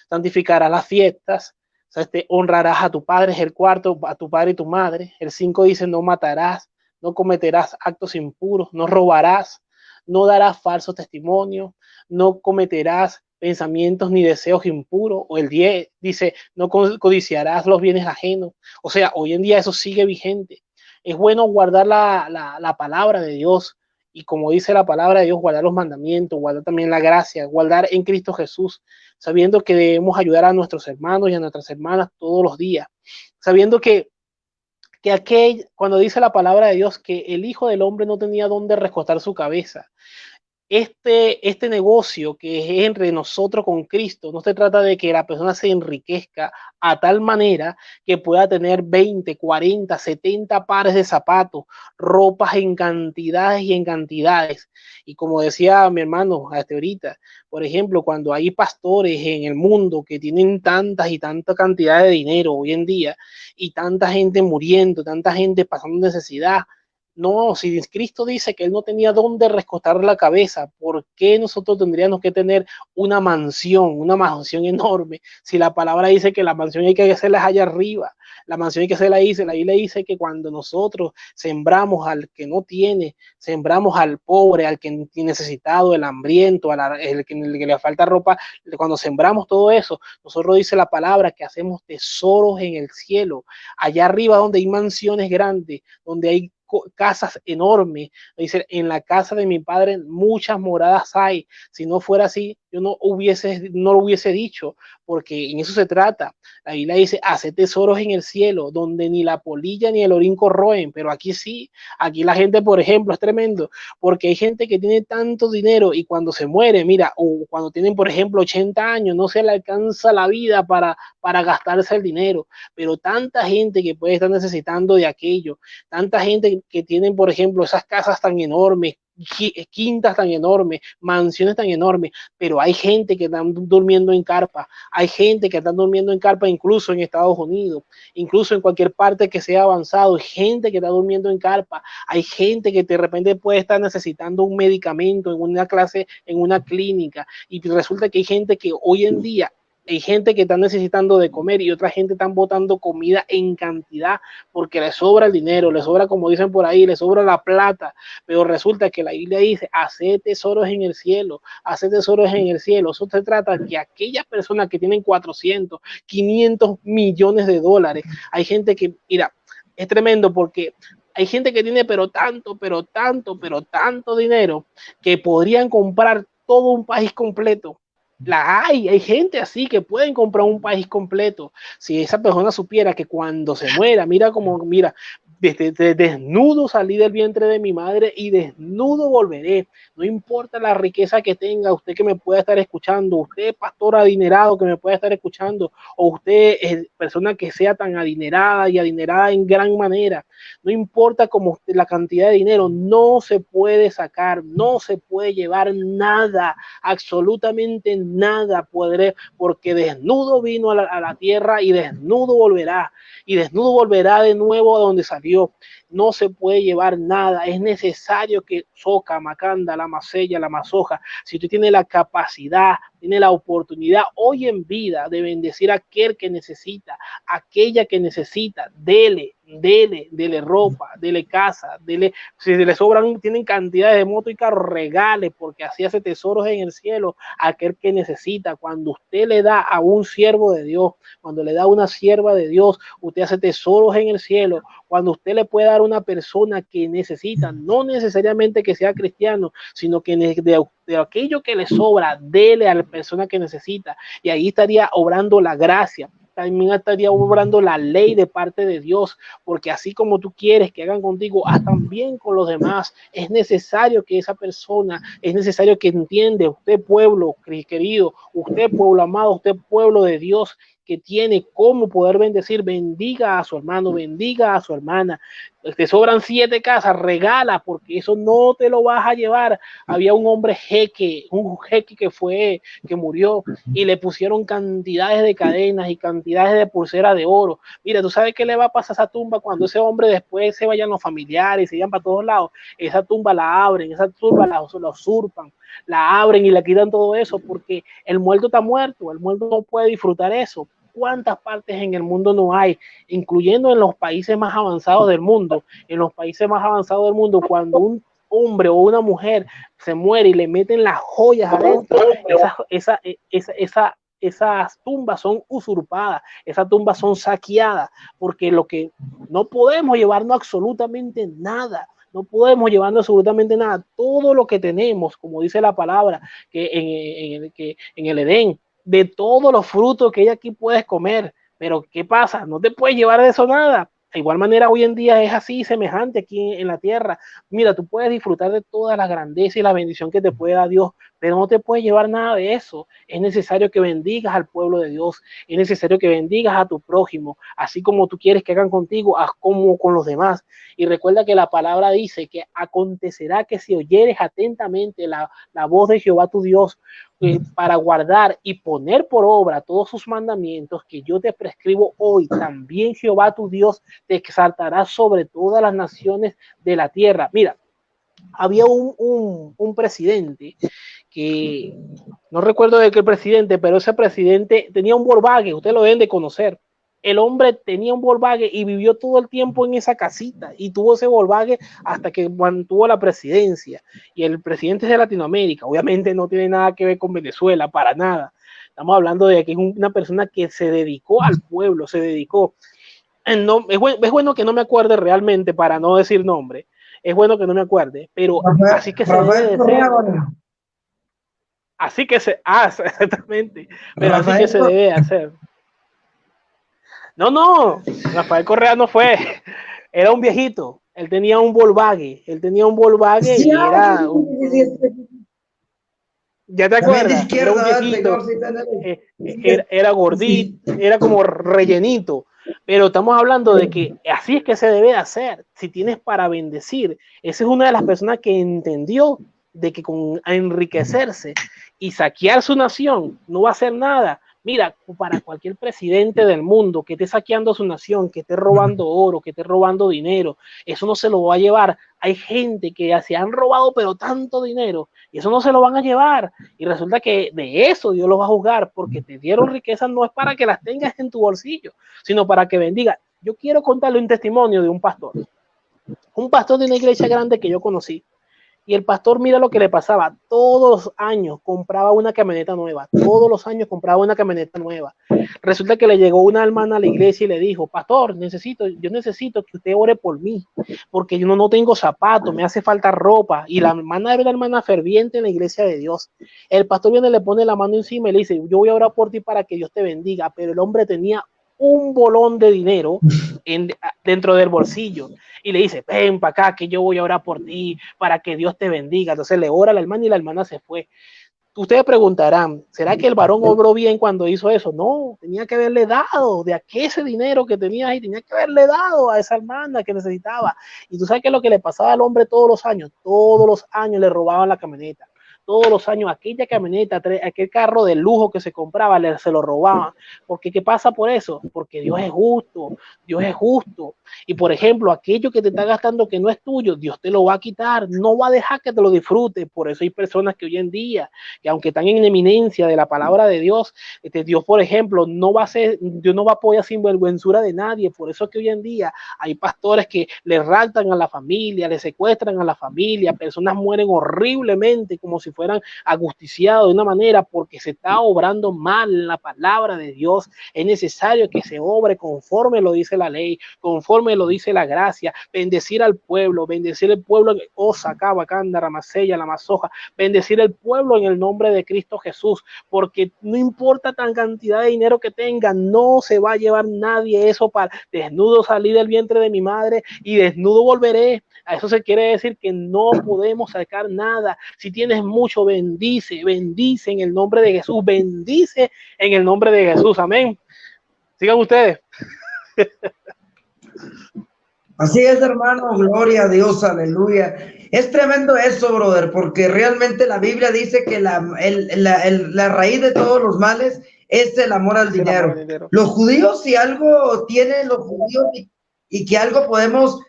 santificarás las fiestas, o sea, honrarás a tu padre, es el cuarto, a tu padre y tu madre. El 5 dice, no matarás, no cometerás actos impuros, no robarás, no darás falso testimonio, no cometerás pensamientos ni deseos impuros. O el 10 dice, no codiciarás los bienes ajenos. O sea, hoy en día eso sigue vigente. Es bueno guardar la palabra de Dios, y como dice la palabra de Dios, guardar los mandamientos, guardar también la gracia, guardar en Cristo Jesús, sabiendo que debemos ayudar a nuestros hermanos y a nuestras hermanas todos los días, sabiendo que cuando dice la palabra de Dios que el Hijo del Hombre no tenía dónde recostar su cabeza. Este negocio que es entre nosotros con Cristo, no se trata de que la persona se enriquezca a tal manera que pueda tener 20, 40, 70 pares de zapatos, ropas en cantidades y en cantidades. Y como decía mi hermano hasta ahorita, por ejemplo, cuando hay pastores en el mundo que tienen tantas y tantas cantidades de dinero hoy en día y tanta gente muriendo, tanta gente pasando necesidad. No, si Cristo dice que él no tenía dónde recostar la cabeza, ¿por qué nosotros tendríamos que tener una mansión enorme? Si la palabra dice que la mansión hay que hacerla allá arriba, la mansión hay que hacerla ahí, la Biblia dice que cuando nosotros sembramos al que no tiene, sembramos al pobre, al que tiene necesitado, el hambriento, el que le falta ropa, cuando sembramos todo eso, nosotros dice la palabra que hacemos tesoros en el cielo, allá arriba donde hay mansiones grandes, donde hay casas enormes. Dice, en la casa de mi padre muchas moradas hay. Si no fuera así, yo no lo hubiese dicho, porque en eso se trata. La Biblia dice, hace tesoros en el cielo, donde ni la polilla ni el orín corroen, pero aquí sí, aquí la gente, por ejemplo, es tremendo, porque hay gente que tiene tanto dinero y cuando se muere, mira, o cuando tienen, por ejemplo, 80 años, no se le alcanza la vida para gastarse el dinero, pero tanta gente que puede estar necesitando de aquello, tanta gente que tienen, por ejemplo, esas casas tan enormes, quintas tan enormes, mansiones tan enormes, pero hay gente que están durmiendo en carpa, hay gente que están durmiendo en carpa incluso en Estados Unidos, incluso en cualquier parte que sea avanzado, hay gente que está durmiendo en carpa, hay gente que de repente puede estar necesitando un medicamento en una clase, en una clínica, y resulta que hay gente que hoy en día hay gente que está necesitando de comer y otra gente están botando comida en cantidad porque les sobra el dinero, les sobra, como dicen por ahí, les sobra la plata, pero resulta que la Biblia dice, hacer tesoros en el cielo, hacer tesoros en el cielo. Eso se trata de que aquellas personas que tienen 400, 500 millones de dólares, hay gente que, mira, es tremendo porque hay gente que tiene pero tanto dinero que podrían comprar todo un país completo. Hay gente así que pueden comprar un país completo. Si esa persona supiera que cuando se muera, mira, desde desnudo salí del vientre de mi madre y desnudo volveré. No importa la riqueza que tenga, usted que me pueda estar escuchando, usted pastor adinerado que me pueda estar escuchando, o usted persona que sea tan adinerada y adinerada en gran manera, no importa como la cantidad de dinero, no se puede sacar, no se puede llevar nada, absolutamente nada podré, porque desnudo vino a la tierra y desnudo volverá de nuevo a donde salió. No se puede llevar nada, es necesario que soca, macanda, la macella, la mazoja, si usted tiene la capacidad, tiene la oportunidad hoy en vida de bendecir a aquel que necesita, aquella que necesita, dele ropa, dele casa, si le sobran, tienen cantidades de moto y carro, regale, porque así hace tesoros en el cielo a aquel que necesita. Cuando usted le da a un siervo de Dios, cuando le da a una sierva de Dios, usted hace tesoros en el cielo. Cuando usted le puede dar a una persona que necesita, no necesariamente que sea cristiano, sino que de aquello que le sobra, dele a la persona que necesita, y ahí estaría obrando la gracia. también estaría obrando la ley de parte de Dios, porque así como tú quieres que hagan contigo, haz también con los demás. Es necesario que esa persona, es necesario que entienda, usted pueblo querido, usted pueblo amado, usted pueblo de Dios, que tiene cómo poder bendecir, bendiga a su hermano, bendiga a su hermana. Te sobran 7 casas, regala, porque eso no te lo vas a llevar. Había un hombre un jeque que murió y le pusieron cantidades de cadenas y cantidades de pulseras de oro. Mira, ¿tú sabes qué le va a pasar a esa tumba cuando ese hombre después se vayan los familiares, se vayan para todos lados? Esa tumba la abren, esa tumba la usurpan, la abren y le quitan todo eso, porque el muerto está muerto, el muerto no puede disfrutar eso. ¿Cuántas partes en el mundo no hay? Incluyendo en los países más avanzados del mundo. En los países más avanzados del mundo, cuando un hombre o una mujer se muere y le meten las joyas adentro, esas tumbas son usurpadas, esas tumbas son saqueadas, porque lo que no podemos llevarnos absolutamente nada. No podemos llevarnos absolutamente nada. Todo lo que tenemos, como dice la palabra, que en el Edén, de todos los frutos que aquí puedes comer, pero ¿qué pasa? No te puedes llevar de eso nada. De igual manera, hoy en día es así, semejante aquí en la tierra. Mira, tú puedes disfrutar de toda la grandeza y la bendición que te puede dar Dios, pero no te puedes llevar nada de eso. Es necesario que bendigas al pueblo de Dios, es necesario que bendigas a tu prójimo, así como tú quieres que hagan contigo, haz como con los demás. Y recuerda que la palabra dice que acontecerá que si oyeres atentamente la voz de Jehová tu Dios, para guardar y poner por obra todos sus mandamientos que yo te prescribo hoy, también Jehová tu Dios te exaltará sobre todas las naciones de la tierra. Mira, había un presidente que no recuerdo de qué presidente, pero ese presidente tenía un Volkswagen, ustedes lo deben de conocer. El hombre tenía un Volkswagen y vivió todo el tiempo en esa casita y tuvo ese Volkswagen hasta que mantuvo la presidencia. Y el presidente es de Latinoamérica, obviamente no tiene nada que ver con Venezuela, para nada. Estamos hablando de que es una persona que se dedicó al pueblo, se dedicó. No, es bueno que no me acuerde realmente para no decir nombre. Es bueno que no me acuerde, pero así que se debe de ser. Así que se hace, exactamente. Pero así que se debe hacer. No, Rafael Correa no fue, era un viejito, él tenía un Volkswagen, y era ¿ya te acuerdas? Era un viejito, era gordito, era como rellenito, pero estamos hablando de que así es que se debe hacer, si tienes para bendecir. Esa es una de las personas que entendió de que con enriquecerse y saquear su nación no va a hacer nada. Mira, para cualquier presidente del mundo que esté saqueando su nación, que esté robando oro, que esté robando dinero, eso no se lo va a llevar. Hay gente que se han robado pero tanto dinero y eso no se lo van a llevar. Y resulta que de eso Dios los va a juzgar, porque te dieron riquezas no es para que las tengas en tu bolsillo, sino para que bendiga. Yo quiero contarle un testimonio de un pastor de una iglesia grande que yo conocí. Y el pastor, mira lo que le pasaba, todos los años compraba una camioneta nueva, Resulta que le llegó una hermana a la iglesia y le dijo: pastor, yo necesito que usted ore por mí, porque yo no tengo zapatos, me hace falta ropa. Y la hermana era una hermana ferviente en la iglesia de Dios. El pastor viene, le pone la mano encima y le dice: yo voy a orar por ti para que Dios te bendiga. Pero el hombre tenía un bolón de dinero dentro del bolsillo y le dice: ven para acá que yo voy a orar por ti para que Dios te bendiga. Entonces le ora a la hermana y la hermana se fue. Ustedes preguntarán: ¿será que el varón obró bien cuando hizo eso? No, tenía que haberle dado de ese dinero que tenía ahí, tenía que haberle dado a esa hermana que necesitaba. Y tú sabes qué es lo que le pasaba al hombre todos los años le robaban la camioneta. Todos los años aquella camioneta, aquel carro de lujo que se compraba, se lo robaban. Porque ¿qué pasa por eso? Porque Dios es justo. Y por ejemplo, aquello que te está gastando que no es tuyo, Dios te lo va a quitar, no va a dejar que te lo disfrutes. Por eso hay personas que hoy en día, que aunque están en eminencia de la palabra de Dios, Dios, por ejemplo, Dios no va a apoyar sin vergüenzura de nadie. Por eso es que hoy en día hay pastores que le raptan a la familia, le secuestran a la familia, personas mueren horriblemente como si fueran ajusticiados de una manera, porque se está obrando mal en la palabra de Dios. Es necesario que se obre conforme lo dice la ley, conforme lo dice la gracia, bendecir al pueblo, bendecir el pueblo, Osaka, Canda, Ramasella, la Mazoja, bendecir el pueblo en el nombre de Cristo Jesús, porque no importa tan cantidad de dinero que tenga, no se va a llevar nadie eso para desnudo salí del vientre de mi madre y desnudo volveré. A eso se quiere decir que no podemos sacar nada. Si tienes mucho, bendice en el nombre de Jesús, bendice en el nombre de Jesús, amén. Sigan ustedes. Así es, hermano, gloria a Dios, aleluya. Es tremendo eso, brother, porque realmente la Biblia dice que la raíz de todos los males es el amor al dinero. Los judíos, si algo tienen los judíos y que algo podemos...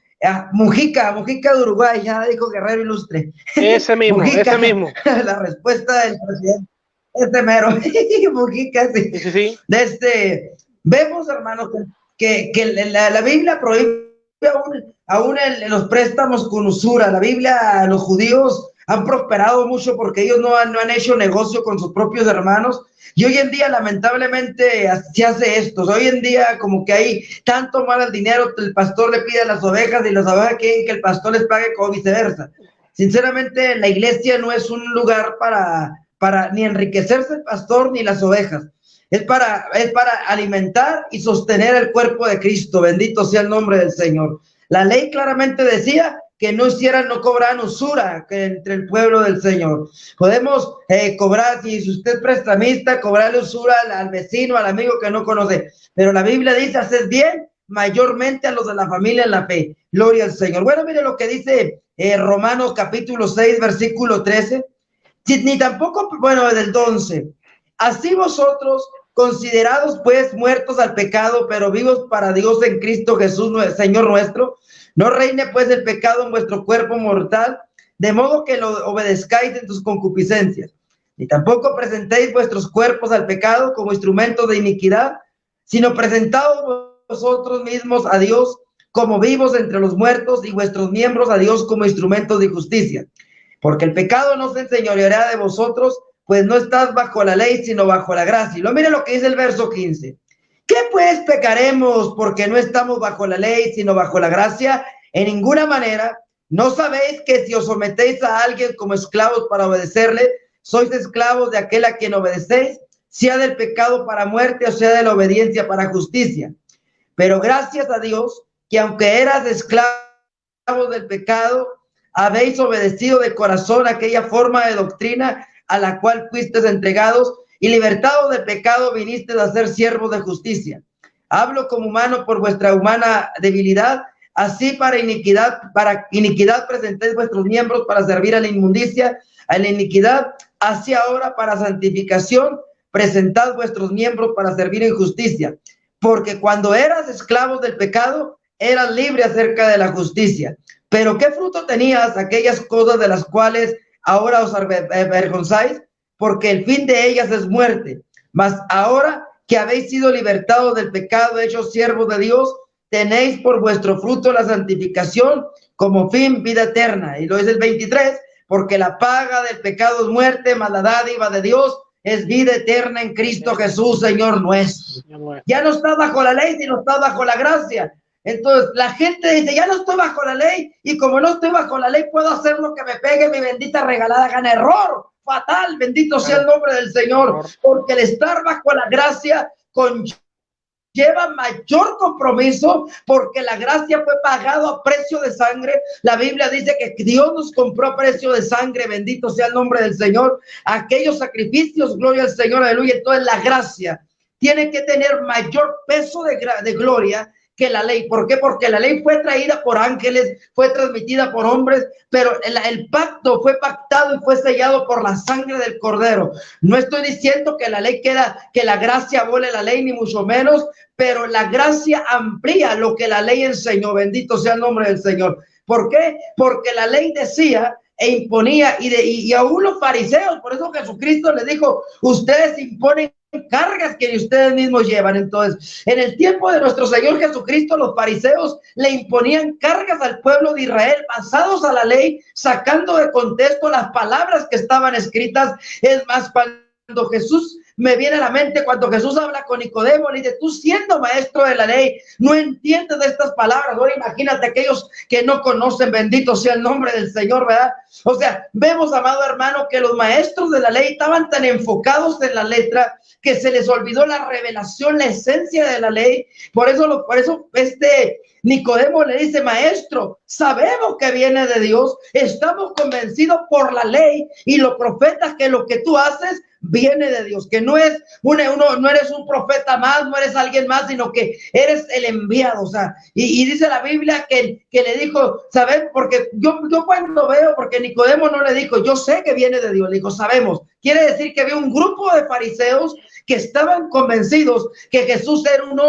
Mujica de Uruguay, ya dijo Guerrero Ilustre. Ese mismo, Mujica, ese mismo. La respuesta del presidente. Este mero. Mujica, sí. Sí. Vemos, hermano, que la Biblia prohíbe aún en los préstamos con usura. La Biblia, los judíos han prosperado mucho porque ellos no han hecho negocio con sus propios hermanos. Y hoy en día, lamentablemente, se hace esto. Hoy en día, como que hay tanto mal al dinero, el pastor le pide a las ovejas y las ovejas quieren que el pastor les pague como viceversa. Sinceramente, la iglesia no es un lugar para ni enriquecerse el pastor ni las ovejas. Es para alimentar y sostener el cuerpo de Cristo. Bendito sea el nombre del Señor. La ley claramente decía que no cobraran usura entre el pueblo del Señor. Podemos cobrar, si usted es prestamista, cobrarle usura al vecino, al amigo que no conoce. Pero la Biblia dice, haces bien mayormente a los de la familia en la fe. Gloria al Señor. Bueno, mire lo que dice Romanos capítulo 6, versículo 13. Ni tampoco, bueno, del 11. Así vosotros, considerados pues muertos al pecado, pero vivos para Dios en Cristo Jesús, Señor nuestro, no reine pues el pecado en vuestro cuerpo mortal, de modo que lo obedezcáis en tus concupiscencias. Ni tampoco presentéis vuestros cuerpos al pecado como instrumentos de iniquidad, sino presentaos vosotros mismos a Dios como vivos entre los muertos y vuestros miembros a Dios como instrumentos de justicia. Porque el pecado no se enseñoreará de vosotros, pues no estás bajo la ley, sino bajo la gracia. Y lo mire lo que dice el verso 15. ¿Qué pues pecaremos porque no estamos bajo la ley, sino bajo la gracia? En ninguna manera. ¿No sabéis que si os sometéis a alguien como esclavos para obedecerle, sois esclavos de aquel a quien obedecéis, sea del pecado para muerte o sea de la obediencia para justicia? Pero gracias a Dios, que aunque eras esclavos del pecado, habéis obedecido de corazón aquella forma de doctrina a la cual fuisteis entregados, y libertados del pecado vinisteis a ser siervos de justicia. Hablo como humano por vuestra humana debilidad, así para iniquidad presentéis vuestros miembros para servir a la inmundicia, a la iniquidad, así ahora para santificación presentad vuestros miembros para servir en justicia. Porque cuando eras esclavos del pecado, eras libre acerca de la justicia. Pero ¿qué fruto tenías aquellas cosas de las cuales ahora os avergonzáis? Porque el fin de ellas es muerte. Mas ahora que habéis sido libertados del pecado, hechos siervos de Dios, tenéis por vuestro fruto la santificación, como fin vida eterna. Y lo dice el 23, porque la paga del pecado es muerte, mas la dádiva de Dios es vida eterna en Cristo Jesús, Señor nuestro. Ya no estás bajo la ley, sino estás bajo la gracia. Entonces la gente dice, ya no estoy bajo la ley, y como no estoy bajo la ley, puedo hacer lo que me pegue mi bendita regalada gana. Error fatal, bendito sea el nombre del Señor, porque el estar bajo la gracia conlleva mayor compromiso, porque la gracia fue pagado a precio de sangre. La Biblia dice que Dios nos compró a precio de sangre, bendito sea el nombre del Señor. Aquellos sacrificios, gloria al Señor, aleluya. Entonces la gracia tiene que tener mayor peso de gloria que la ley. ¿Por qué? Porque la ley fue traída por ángeles, fue transmitida por hombres, pero el pacto fue pactado y fue sellado por la sangre del Cordero. No estoy diciendo que la ley que la gracia abole la ley, ni mucho menos, pero la gracia amplía lo que la ley enseñó. Bendito sea el nombre del Señor. ¿Por qué? Porque la ley decía e imponía, y aún los fariseos, por eso Jesucristo les dijo, ustedes imponen cargas que ustedes mismos llevan. Entonces, en el tiempo de nuestro Señor Jesucristo, los fariseos le imponían cargas al pueblo de Israel basados a la ley, sacando de contexto las palabras que estaban escritas. Es más, cuando Jesús, me viene a la mente cuando Jesús habla con Nicodemo, le dice, tú siendo maestro de la ley, no entiendes de estas palabras. Ahora imagínate aquellos que no conocen, bendito sea el nombre del Señor, ¿verdad? O sea, vemos, amado hermano, que los maestros de la ley estaban tan enfocados en la letra que se les olvidó la revelación, la esencia de la ley. Por eso Nicodemo le dice, maestro, sabemos que viene de Dios, estamos convencidos por la ley y los profetas que lo que tú haces viene de Dios, que no es no eres un profeta más, no eres alguien más, sino que eres el enviado. O sea, y dice la Biblia que le dijo, ¿sabes? Porque yo cuando veo, porque Nicodemo no le dijo, yo sé que viene de Dios, le dijo, sabemos. Quiere decir que había un grupo de fariseos que estaban convencidos que Jesús era un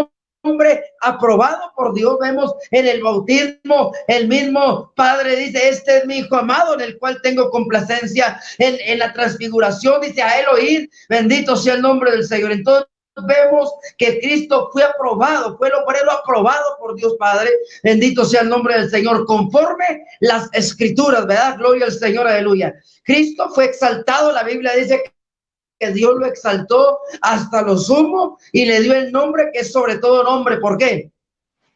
hombre aprobado por Dios. Vemos en el bautismo, el mismo Padre dice, este es mi hijo amado en el cual tengo complacencia. En la transfiguración dice, a él oír, bendito sea el nombre del Señor. Entonces vemos que Cristo fue aprobado, fue el obrero aprobado por Dios Padre, bendito sea el nombre del Señor, conforme las escrituras, ¿verdad? Gloria al Señor, aleluya. Cristo fue exaltado, la Biblia dice que Dios lo exaltó hasta lo sumo y le dio el nombre que es sobre todo nombre. ¿Por qué?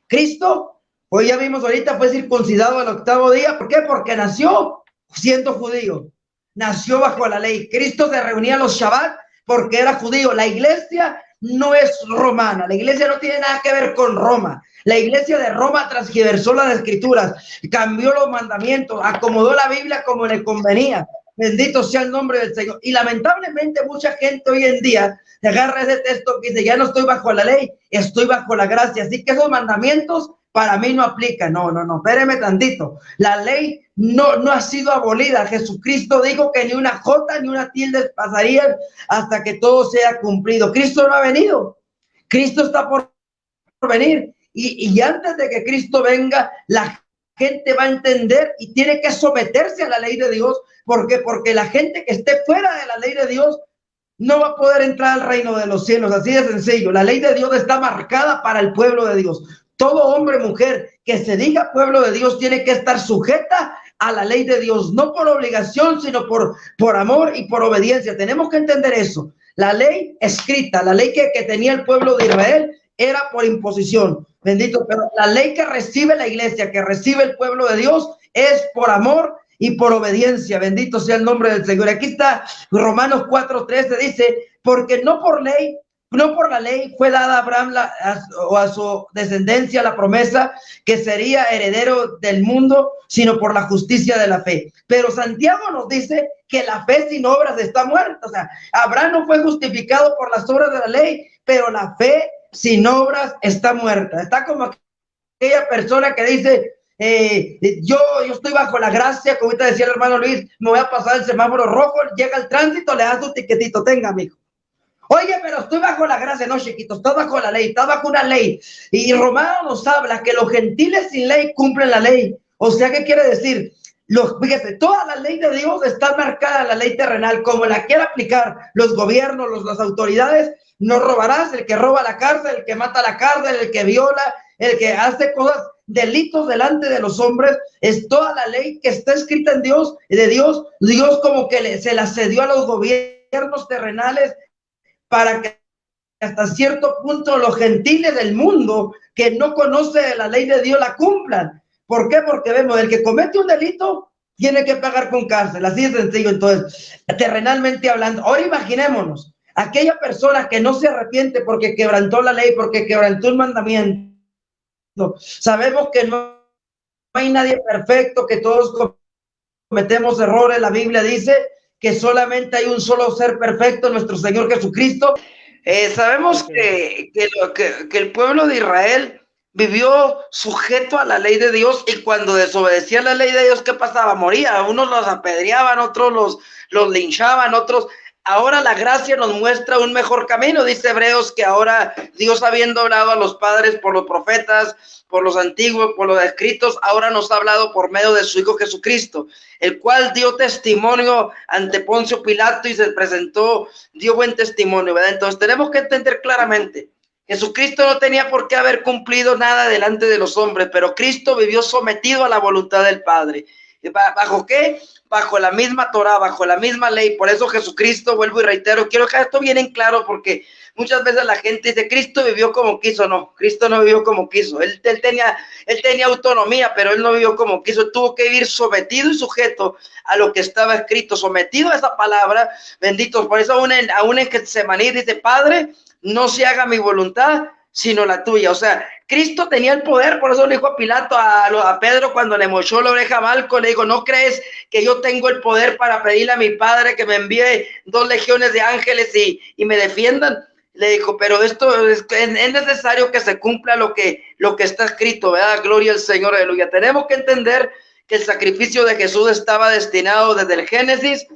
Cristo, hoy ya vimos ahorita, fue circuncidado al 8º día. ¿Por qué? Porque nació siendo judío, nació bajo la ley. Cristo se reunía los Shabbat porque era judío. La iglesia no es romana, la iglesia no tiene nada que ver con Roma. La iglesia de Roma transgiversó las escrituras, cambió los mandamientos, acomodó la Biblia como le convenía. Bendito sea el nombre del Señor. Y lamentablemente mucha gente hoy en día se agarra ese texto que dice, ya no estoy bajo la ley, estoy bajo la gracia. Así que esos mandamientos para mí no aplican. No, espéreme tantito. La ley no ha sido abolida. Jesucristo dijo que ni una jota ni una tilde pasarían hasta que todo sea cumplido. Cristo no ha venido. Cristo está por venir. Y antes de que Cristo venga, la gente va a entender y tiene que someterse a la ley de Dios. ¿Por qué? Porque la gente que esté fuera de la ley de Dios no va a poder entrar al reino de los cielos. Así de sencillo. La ley de Dios está marcada para el pueblo de Dios. Todo hombre, mujer que se diga pueblo de Dios tiene que estar sujeta a la ley de Dios, no por obligación, sino por amor y por obediencia. Tenemos que entender eso. La ley escrita, la ley que tenía el pueblo de Israel era por imposición. Bendito, pero la ley que recibe la iglesia, que recibe el pueblo de Dios, es por amor y por obediencia. Bendito sea el nombre del Señor. Aquí está Romanos 4:13, dice, porque no por la ley fue dada a Abraham o a su descendencia la promesa que sería heredero del mundo, sino por la justicia de la fe. Pero Santiago nos dice que la fe sin obras está muerta. O sea, Abraham no fue justificado por las obras de la ley, pero la fe sin obras está muerta. Está como aquella persona que dice, yo estoy bajo la gracia, como ahorita decía el hermano Luis, me voy a pasar el semáforo rojo, llega el tránsito, le das tu tiquetito, tenga, mijo. Oye, pero estoy bajo la gracia. No, chiquito, estás bajo la ley, estás bajo una ley. Y Romano nos habla que los gentiles sin ley cumplen la ley. O sea, ¿qué quiere decir? Fíjate, toda la ley de Dios está marcada en la ley terrenal, como la quiera aplicar los gobiernos, las autoridades. No robarás, el que roba la cárcel, el que mata la cárcel, el que viola, el que hace cosas, delitos delante de los hombres. Es toda la ley que está escrita en Dios, de Dios. Dios como que se la cedió a los gobiernos terrenales para que hasta cierto punto los gentiles del mundo que no conocen la ley de Dios la cumplan. ¿Por qué? Porque vemos, el que comete un delito tiene que pagar con cárcel, así de sencillo. Entonces, terrenalmente hablando, ahora imaginémonos, aquella persona que no se arrepiente porque quebrantó la ley, porque quebrantó un mandamiento. Sabemos que no hay nadie perfecto, que todos cometemos errores. La Biblia dice que solamente hay un solo ser perfecto, nuestro Señor Jesucristo. Sabemos que el pueblo de Israel vivió sujeto a la ley de Dios, y cuando desobedecía la ley de Dios, ¿qué pasaba? Moría. Unos los apedreaban, otros los linchaban, otros Ahora la gracia nos muestra un mejor camino. Dice Hebreos que ahora Dios, habiendo hablado a los padres por los profetas, por los antiguos, por los escritos, ahora nos ha hablado por medio de su Hijo Jesucristo, el cual dio testimonio ante Poncio Pilato y se presentó, dio buen testimonio, ¿verdad? Entonces tenemos que entender claramente, Jesucristo no tenía por qué haber cumplido nada delante de los hombres, pero Cristo vivió sometido a la voluntad del Padre. ¿Bajo qué? Bajo la misma Torah, bajo la misma ley. Por eso Jesucristo, vuelvo y reitero, quiero que esto bien en claro, porque muchas veces la gente dice, Cristo vivió como quiso. No, Cristo no vivió como quiso. Él tenía autonomía, pero él no vivió como quiso. Tuvo que vivir sometido y sujeto a lo que estaba escrito, sometido a esa palabra. Benditos. Por eso aún en Getsemaní dice, Padre, no se haga mi voluntad, sino la tuya. O sea, Cristo tenía el poder. Por eso le dijo a Pilato, a Pedro, cuando le mochó la oreja a Malco, le dijo, ¿no crees que yo tengo el poder para pedirle a mi Padre que me envíe 2 legiones de ángeles y me defiendan? Le dijo, pero esto es necesario que se cumpla lo que está escrito, ¿verdad? Gloria al Señor, aleluya. Tenemos que entender que el sacrificio de Jesús estaba destinado desde el Génesis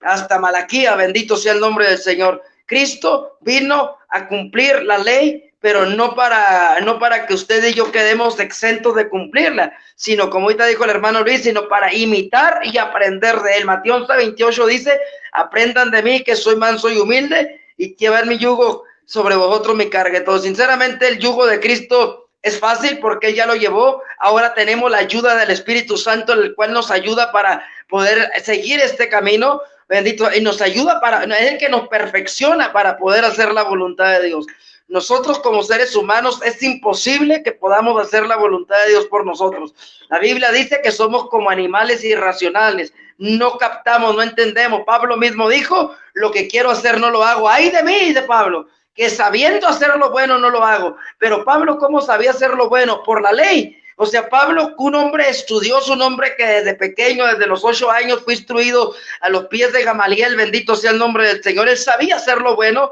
hasta Malaquía. Bendito sea el nombre del Señor. Cristo vino a cumplir la ley, pero no para que usted y yo quedemos exentos de cumplirla, sino, como ahorita dijo el hermano Luis, sino para imitar y aprender de él. Mateo 11:28 dice, aprendan de mí que soy manso y humilde, y llevar mi yugo sobre vosotros mi carga. Entonces, sinceramente, el yugo de Cristo es fácil porque él ya lo llevó. Ahora tenemos la ayuda del Espíritu Santo, el cual nos ayuda para poder seguir este camino. Bendito, y nos ayuda es el que nos perfecciona para poder hacer la voluntad de Dios. Nosotros como seres humanos es imposible que podamos hacer la voluntad de Dios por nosotros. La Biblia dice que somos como animales irracionales, no captamos, no entendemos. Pablo mismo dijo, lo que quiero hacer no lo hago. ¡Ay de mí!, dice Pablo, que sabiendo hacer lo bueno no lo hago. Pero Pablo, ¿cómo sabía hacer lo bueno? Por la ley. O sea, Pablo, un hombre estudioso, un hombre que desde pequeño, desde los 8 años, fue instruido a los pies de Gamaliel, bendito sea el nombre del Señor. Él sabía hacer lo bueno,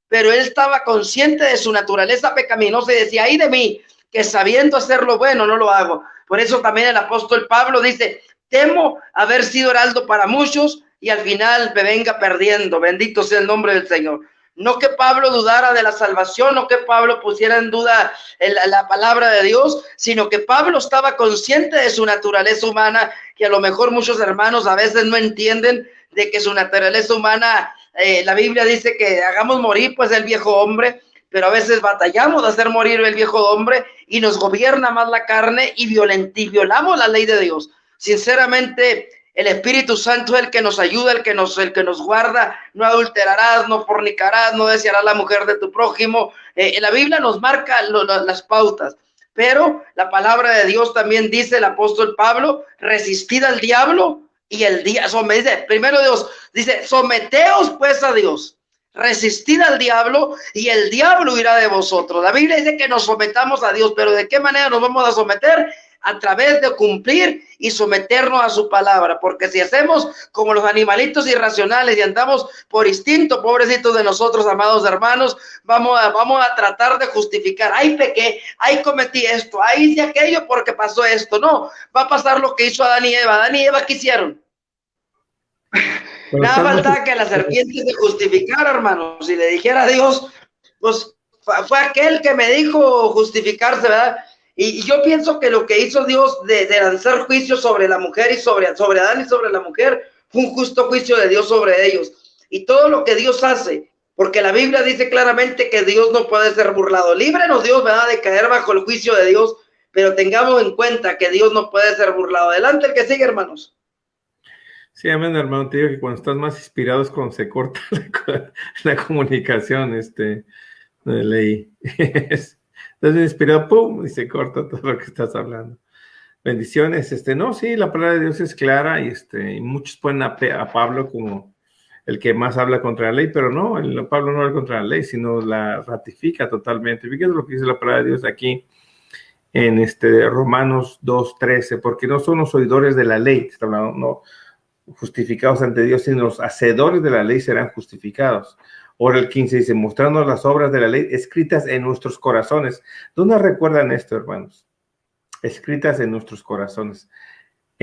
pero él estaba consciente de su naturaleza pecaminosa y decía, ay de mí, que sabiendo hacer lo bueno no lo hago. Por eso también el apóstol Pablo dice, temo haber sido heraldo para muchos y al final me venga perdiendo. Bendito sea el nombre del Señor. No que Pablo dudara de la salvación, no que Pablo pusiera en duda la palabra de Dios, sino que Pablo estaba consciente de su naturaleza humana, que a lo mejor muchos hermanos a veces no entienden de que su naturaleza humana, la Biblia dice que hagamos morir pues el viejo hombre, pero a veces batallamos de hacer morir el viejo hombre y nos gobierna más la carne y violamos la ley de Dios. Sinceramente, el Espíritu Santo es el que nos ayuda, el que nos guarda. No adulterarás, no fornicarás, no desearás la mujer de tu prójimo. La Biblia nos marca las pautas, pero la palabra de Dios también dice, el apóstol Pablo, resistid al diablo y el día, dice, primero Dios dice, someteos pues a Dios, resistid al diablo y el diablo irá de vosotros. La Biblia dice que nos sometamos a Dios, pero ¿de qué manera nos vamos a someter? A través de cumplir y someternos a su palabra, porque si hacemos como los animalitos irracionales y andamos por instinto, pobrecitos de nosotros, amados hermanos, vamos a tratar de justificar, ay pequé, ay cometí esto, ay hice aquello porque pasó esto. No, va a pasar lo que hizo Adán y Eva. Adán y Eva, ¿qué hicieron? Nada faltaba que la serpiente se justificara, hermanos, si le dijera a Dios, pues fue aquel que me dijo justificarse, ¿verdad? Y yo pienso que lo que hizo Dios de lanzar juicio sobre la mujer y sobre Adán y sobre la mujer fue un justo juicio de Dios sobre ellos. Y todo lo que Dios hace, porque la Biblia dice claramente que Dios no puede ser burlado. Líbrenos Dios, ¿verdad?, de caer bajo el juicio de Dios, pero tengamos en cuenta que Dios no puede ser burlado. Adelante el que sigue, hermanos. Sí, amén, hermano. Te digo que cuando estás más inspirado es cuando se corta la comunicación, de ley. Estás inspirado, pum, y se corta todo lo que estás hablando. Bendiciones. No, sí, la palabra de Dios es clara y muchos ponen a Pablo como el que más habla contra la ley, pero no, Pablo no habla contra la ley, sino la ratifica totalmente. Fíjate lo que dice la palabra de Dios aquí en Romanos 2:13, porque no son los oidores de la ley, está hablando, no justificados ante Dios, sino los hacedores de la ley serán justificados. Ahora el 15 dice, mostrando las obras de la ley escritas en nuestros corazones. ¿Dónde recuerdan esto, hermanos? Escritas en nuestros corazones.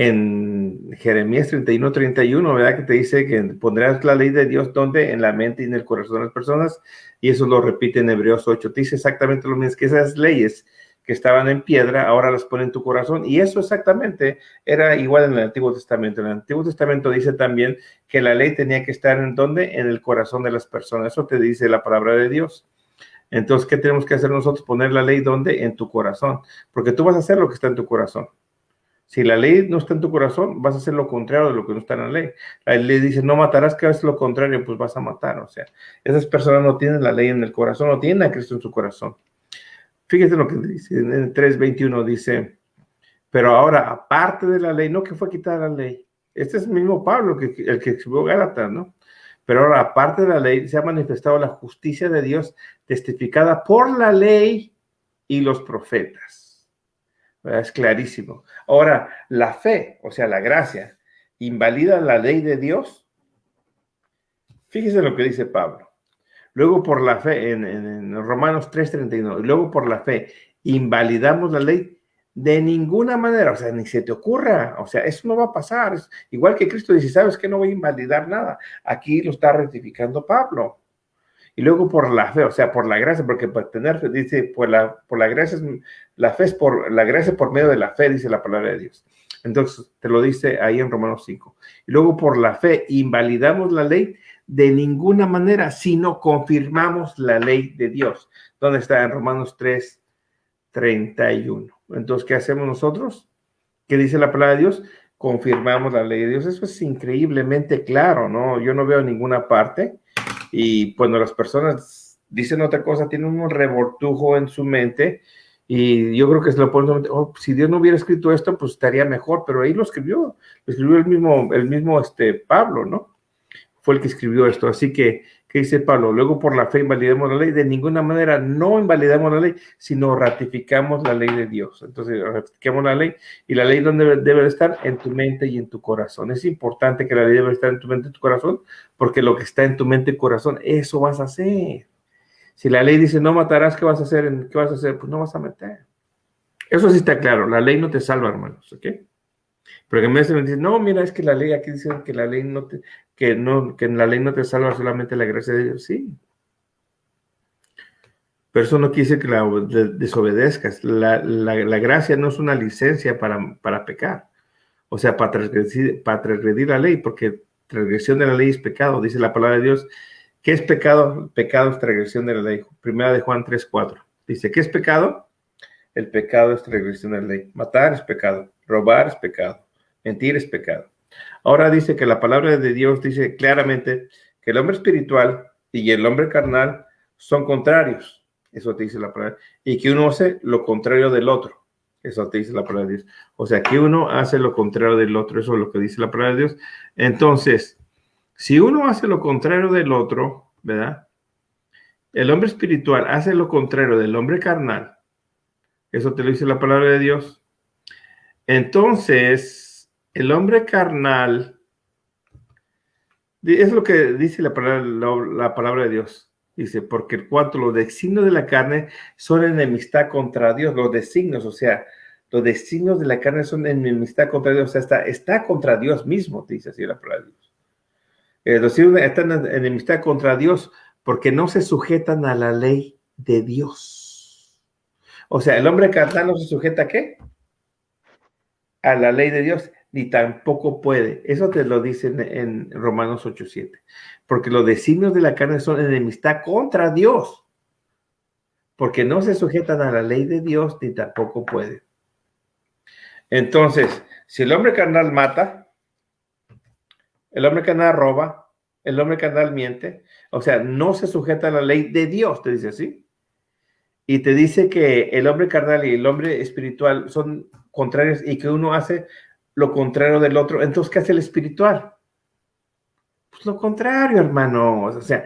en Jeremías 31:31, ¿verdad? Que te dice que pondrás la ley de Dios donde en la mente y en el corazón de las personas, y eso lo repite en Hebreos 8. Te dice exactamente lo mismo, que esas leyes que estaban en piedra, ahora las pone en tu corazón, y eso exactamente era igual en el Antiguo Testamento. En el Antiguo Testamento dice también que la ley tenía que estar en donde, en el corazón de las personas. Eso te dice la palabra de Dios. Entonces, ¿qué tenemos que hacer nosotros? Poner la ley donde, en tu corazón, porque tú vas a hacer lo que está en tu corazón. Si la ley no está en tu corazón, vas a hacer lo contrario de lo que no está en la ley. La ley dice, no matarás, que es lo contrario, pues vas a matar. O sea, esas personas no tienen la ley en el corazón, no tienen a Cristo en su corazón. Fíjate lo que dice, en el 3:21 dice, pero ahora, aparte de la ley, no que fue quitada la ley. Este es el mismo Pablo, el que escribió Gálatas, ¿no? Pero ahora, aparte de la ley, se ha manifestado la justicia de Dios testificada por la ley y los profetas. ¿Verdad? Es clarísimo. Ahora, la fe, o sea, la gracia, invalida la ley de Dios. Fíjese lo que dice Pablo. Luego por la fe, en Romanos 3:31, luego por la fe, invalidamos la ley de ninguna manera, o sea, ni se te ocurra, o sea, eso no va a pasar. Es igual que Cristo dice, ¿sabes qué? No voy a invalidar nada. Aquí lo está rectificando Pablo. Y luego por la fe, o sea, por la gracia, porque para tener fe, dice, por la gracia, la fe es por la gracia por medio de la fe, dice la palabra de Dios. Entonces, te lo dice ahí en Romanos 5. Y luego por la fe, invalidamos la ley de ninguna manera, sino confirmamos la ley de Dios. ¿Dónde está? En Romanos 3:31. Entonces, ¿qué hacemos nosotros? ¿Qué dice la palabra de Dios? Confirmamos la ley de Dios. Eso es increíblemente claro, ¿no? Yo no veo en ninguna parte. Y cuando las personas dicen otra cosa, tienen un revoltujo en su mente. Y yo creo que se lo ponen, si Dios no hubiera escrito esto, pues estaría mejor. Pero ahí lo escribió el mismo Pablo, ¿no? Fue el que escribió esto. Así que, ¿qué dice Pablo? Luego por la fe invalidamos la ley. De ninguna manera no invalidamos la ley, sino ratificamos la ley de Dios. Entonces, ratificamos la ley. ¿Y la ley dónde debe estar? En tu mente y en tu corazón. Es importante que la ley debe estar en tu mente y en tu corazón, porque lo que está en tu mente y corazón, eso vas a hacer. Si la ley dice no matarás, ¿qué vas a hacer? ¿Qué vas a hacer? Pues no vas a meter. Eso sí está claro. La ley no te salva, hermanos. ¿Ok? Pero que me dicen, no, mira, es que la ley, aquí dicen que la ley que en la ley no te salva solamente la gracia de Dios. Sí. Pero eso no quiere decir que la desobedezcas. La gracia no es una licencia para pecar. O sea, para transgredir la ley, porque transgresión de la ley es pecado. Dice la palabra de Dios. ¿Qué es pecado? Pecado es transgresión de la ley. Primera de Juan 3:4. Dice, ¿qué es pecado? El pecado es transgresión de la ley. Matar es pecado. Robar es pecado. Mentir es pecado. Ahora dice que la palabra de Dios dice claramente que el hombre espiritual y el hombre carnal son contrarios. Eso te dice la palabra. Y que uno hace lo contrario del otro. Eso te dice la palabra de Dios. O sea, que uno hace lo contrario del otro. Eso es lo que dice la palabra de Dios. Entonces, si uno hace lo contrario del otro, ¿verdad? El hombre espiritual hace lo contrario del hombre carnal. Eso te lo dice la palabra de Dios. Entonces, el hombre carnal, es lo que dice la palabra de Dios. Dice, porque cuanto los designios de la carne son enemistad contra Dios, los designios, o sea, los designios de la carne son enemistad contra Dios, o sea, está contra Dios mismo, dice así la palabra de Dios. Los designios están en enemistad contra Dios porque no se sujetan a la ley de Dios. O sea, el hombre carnal no se sujeta ¿a qué? A la ley de Dios, ni tampoco puede. Eso te lo dicen en Romanos 8:7. Porque los designios de la carne son enemistad contra Dios. Porque no se sujetan a la ley de Dios, ni tampoco puede. Entonces, si el hombre carnal mata, el hombre carnal roba, el hombre carnal miente, o sea, no se sujeta a la ley de Dios, te dice así. Y te dice que el hombre carnal y el hombre espiritual son contrarios y que uno hace lo contrario del otro. Entonces, ¿qué hace el espiritual? Pues lo contrario, hermanos. O sea,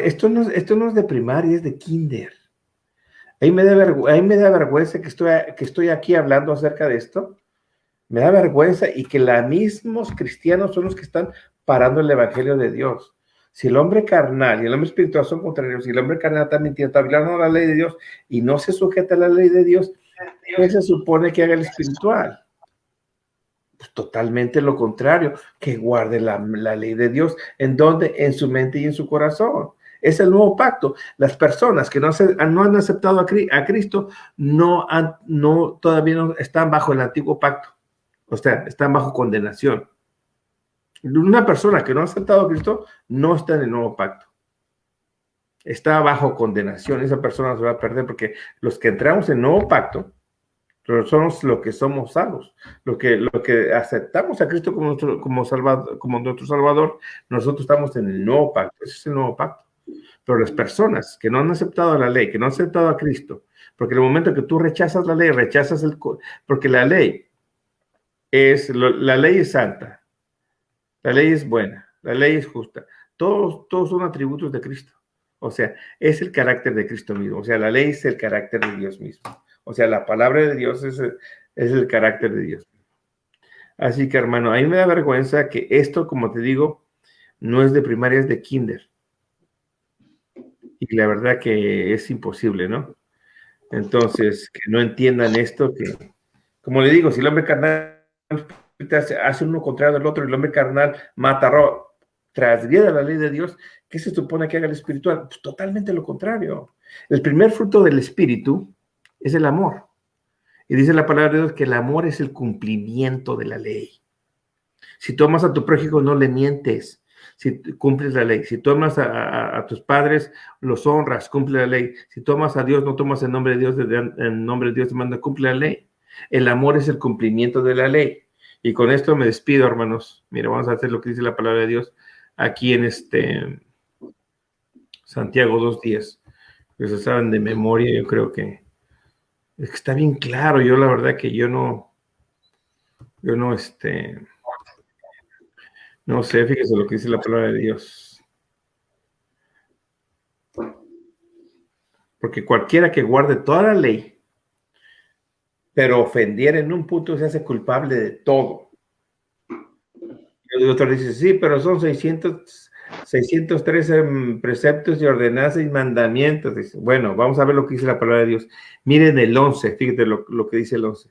esto no es de primaria, es de kinder. Ahí me da vergüenza que estoy aquí hablando acerca de esto. Me da vergüenza y que los mismos cristianos son los que están parando el evangelio de Dios. Si el hombre carnal y el hombre espiritual son contrarios, si el hombre carnal está mintiendo, está violando la ley de Dios y no se sujeta a la ley de Dios, ¿qué se supone que haga el espiritual? Pues totalmente lo contrario, que guarde la ley de Dios. ¿En dónde? En su mente y en su corazón. Es el nuevo pacto. Las personas que no han aceptado a Cristo todavía no están bajo el antiguo pacto. O sea, están bajo condenación. Una persona que no ha aceptado a Cristo no está en el nuevo pacto. Está bajo condenación. Esa persona se va a perder porque los que entramos en el nuevo pacto, pero somos lo que somos salvos, lo que aceptamos a Cristo como nuestro Salvador, nosotros estamos en el nuevo pacto. Ese es el nuevo pacto. Pero las personas que no han aceptado la ley, que no han aceptado a Cristo, porque en el momento que tú rechazas la ley, porque la ley es santa, la ley es buena, la ley es justa, todos son atributos de Cristo. O sea, es el carácter de Cristo mismo. O sea, la ley es el carácter de Dios mismo. O sea, la palabra de Dios es el carácter de Dios. Así que, hermano, a mí me da vergüenza que esto, como te digo, no es de primaria, es de kinder. Y la verdad que es imposible, ¿no? Entonces, que no entiendan esto, que, como le digo, si el hombre carnal hace uno contrario al otro, y el hombre carnal mata, transgrede la ley de Dios, ¿qué se supone que haga el espiritual? Pues totalmente lo contrario. El primer fruto del espíritu es el amor. Y dice la palabra de Dios que el amor es el cumplimiento de la ley. Si tú amas a tu prójimo, no le mientes. Si cumples la ley. Si tú amas a tus padres, los honras, cumple la ley. Si tú amas a Dios, no tomas el nombre de Dios, en nombre de Dios te manda, cumple la ley. El amor es el cumplimiento de la ley. Y con esto me despido, hermanos. Mira, vamos a hacer lo que dice la palabra de Dios aquí en Santiago 2:10. Que se saben de memoria, yo creo que está bien claro. Yo la verdad que yo no sé, fíjese lo que dice la palabra de Dios. Porque cualquiera que guarde toda la ley, pero ofendiera en un punto, se hace culpable de todo. Y el otro dice, sí, pero son 613 preceptos y ordenanzas y mandamientos. Dice, bueno, vamos a ver lo que dice la palabra de Dios. Miren el 11, fíjate lo que dice el 11.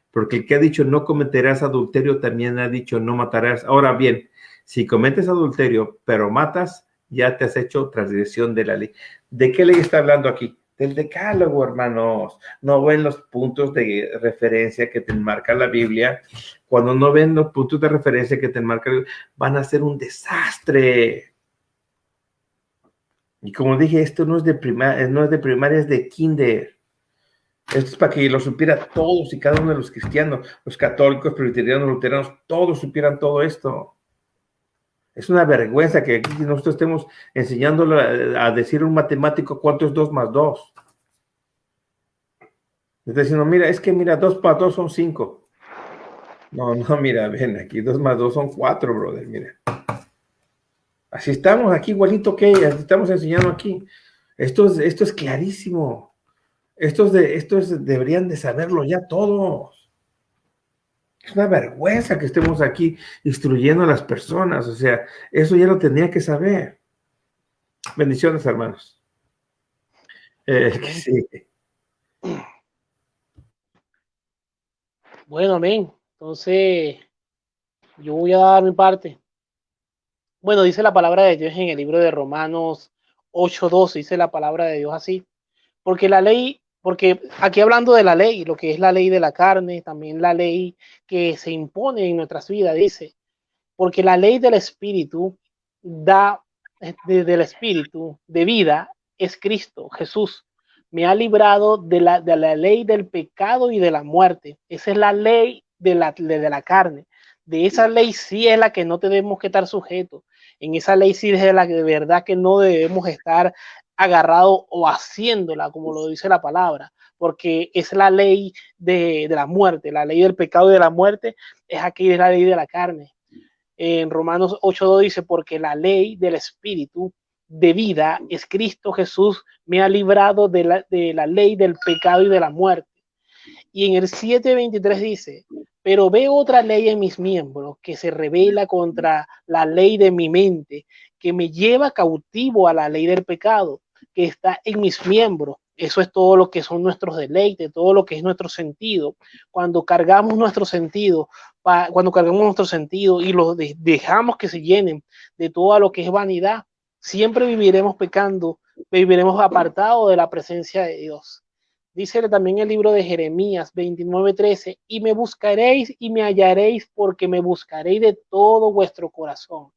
Porque el que ha dicho no cometerás adulterio, también ha dicho no matarás. Ahora bien, si cometes adulterio, pero matas, ya te has hecho transgresión de la ley. ¿De qué ley está hablando aquí? Del decálogo, hermanos. No ven los puntos de referencia que te enmarca la Biblia. Cuando no ven los puntos de referencia que te enmarca, van a ser un desastre. Y como dije, esto no es de primaria, es de kinder. Esto es para que lo supiera todos y cada uno de los cristianos, los católicos, presbiterianos, luteranos, todos supieran todo esto. Es una vergüenza que aquí nosotros estemos enseñándolo a decir a un matemático cuánto es 2 más 2. Está diciendo, mira, 2 más 2 son 5. No, mira, ven aquí, 2 más 2 son 4, brother, mira. Así estamos aquí igualito que ellas, estamos enseñando aquí. Esto es clarísimo. Estos deberían de saberlo ya todos. Es una vergüenza que estemos aquí instruyendo a las personas. O sea, eso ya lo tenía que saber. Bendiciones, hermanos. Que sigue. Bueno, amén. Entonces, yo voy a dar mi parte. Bueno, dice la palabra de Dios en el libro de Romanos 8:12, dice la palabra de Dios así. Porque aquí hablando de la ley, lo que es la ley de la carne, también la ley que se impone en nuestras vidas, dice, porque la ley del Espíritu del Espíritu de vida es Cristo, Jesús. Me ha librado de la ley del pecado y de la muerte. Esa es la ley de la carne. De esa ley sí es la que no tenemos que estar sujetos. En esa ley sí es la que de verdad que no debemos estar agarrado o haciéndola, como lo dice la palabra, porque es la ley de la muerte, la ley del pecado y de la muerte es aquí, es la ley de la carne. En Romanos 8:2 dice, porque la ley del Espíritu de vida es Cristo Jesús, me ha librado de la ley del pecado y de la muerte. Y en el 7:23 dice, pero veo otra ley en mis miembros que se rebela contra la ley de mi mente, que me lleva cautivo a la ley del pecado que está en mis miembros. Eso es todo lo que son nuestros deleites, todo lo que es nuestro sentido. Cuando cargamos nuestro sentido, y los dejamos que se llenen de todo lo que es vanidad, siempre viviremos pecando, viviremos apartados de la presencia de Dios. Dice también el libro de Jeremías 29:13, y me buscaréis y me hallaréis, porque me buscaréis de todo vuestro corazón.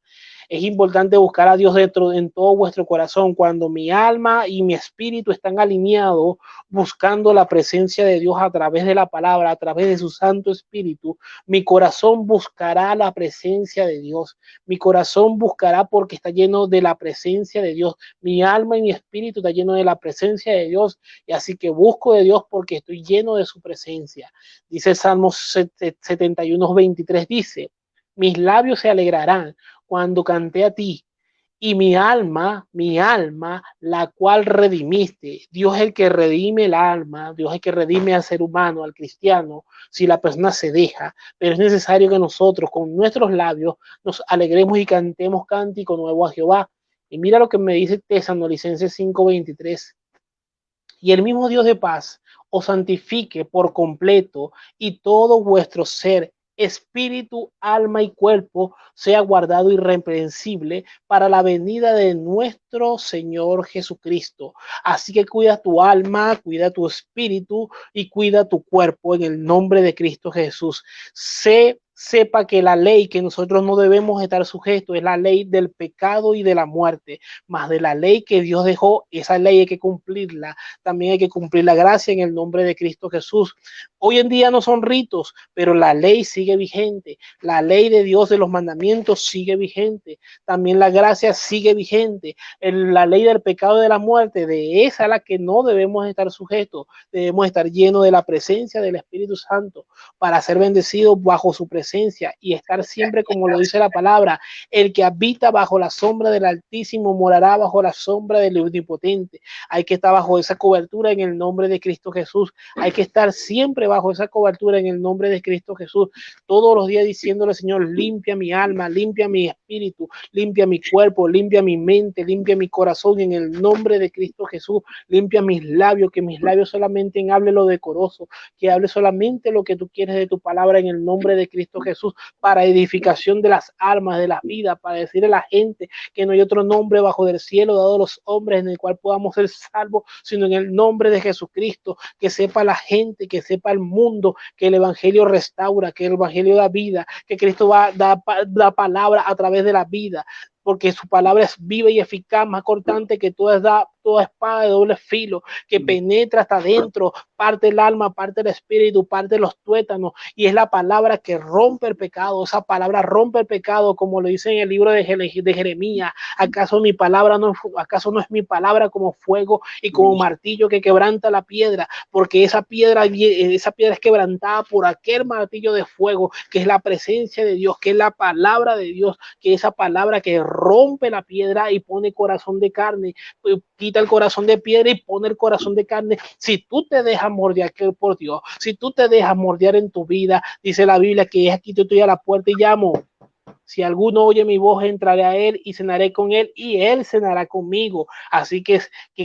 Es importante buscar a Dios en todo vuestro corazón. Cuando mi alma y mi espíritu están alineados, buscando la presencia de Dios a través de la palabra, a través de su Santo Espíritu, mi corazón buscará la presencia de Dios. Mi corazón buscará porque está lleno de la presencia de Dios. Mi alma y mi espíritu está lleno de la presencia de Dios. Y así que busco de Dios porque estoy lleno de su presencia. Dice el Salmo 71:23, dice, mis labios se alegrarán cuando canté a ti, y mi alma, la cual redimiste. Dios es el que redime el alma, Dios es el que redime al ser humano, al cristiano, si la persona se deja. Pero es necesario que nosotros con nuestros labios nos alegremos y cantemos cántico nuevo a Jehová. Y mira lo que me dice Tesalonicenses 5:23. Y el mismo Dios de paz os santifique por completo, y todo vuestro ser, espíritu, alma y cuerpo sea guardado irreprensible para la venida de nuestro Señor Jesucristo. Así que cuida tu alma, cuida tu espíritu y cuida tu cuerpo en el nombre de Cristo Jesús. Sepa que la ley que nosotros no debemos estar sujetos es la ley del pecado y de la muerte, más de la ley que Dios dejó. Esa ley hay que cumplirla. También hay que cumplir la gracia en el nombre de Cristo Jesús. Hoy en día no son ritos, pero la ley sigue vigente. La ley de Dios de los mandamientos sigue vigente. También la gracia sigue vigente. La ley del pecado y de la muerte, de esa a la que no debemos estar sujetos. Debemos estar llenos de la presencia del Espíritu Santo para ser bendecidos bajo su presencia y estar siempre, como lo dice la palabra, el que habita bajo la sombra del Altísimo morará bajo la sombra del Omnipotente. Hay que estar bajo esa cobertura en el nombre de Cristo Jesús. Hay que estar siempre bajo esa cobertura en el nombre de Cristo Jesús. Todos los días diciéndole, Señor, limpia mi alma, limpia mi espíritu, limpia mi cuerpo, limpia mi mente, limpia mi corazón en el nombre de Cristo Jesús. Limpia mis labios, que mis labios solamente hable lo decoroso, que hable solamente lo que tú quieres de tu palabra en el nombre de Cristo Jesús, para edificación de las almas, de las vidas, para decirle a la gente que no hay otro nombre bajo del cielo dado a los hombres en el cual podamos ser salvos, sino en el nombre de Jesucristo. Que sepa la gente, que sepa el mundo que el evangelio restaura, que el evangelio da vida, que Cristo da palabra a través de la vida, porque su palabra es viva y eficaz, más cortante que toda espada de doble filo, que penetra hasta adentro, parte el alma, parte el espíritu, parte los tuétanos, y es la palabra que rompe el pecado. Esa palabra rompe el pecado, como lo dice en el libro de Jeremías. ¿Acaso no es mi palabra como fuego y como martillo que quebranta la piedra? Porque esa piedra es quebrantada por aquel martillo de fuego, que es la presencia de Dios, que es la palabra de Dios, que esa palabra que rompe la piedra y pone corazón de carne, quita el corazón de piedra y pone el corazón de carne. Si tú te dejas mordear por Dios, si tú te dejas mordear en tu vida, dice la Biblia que es aquí, yo estoy a la puerta y llamo. Si alguno oye mi voz, entraré a él y cenaré con él y él cenará conmigo. Así que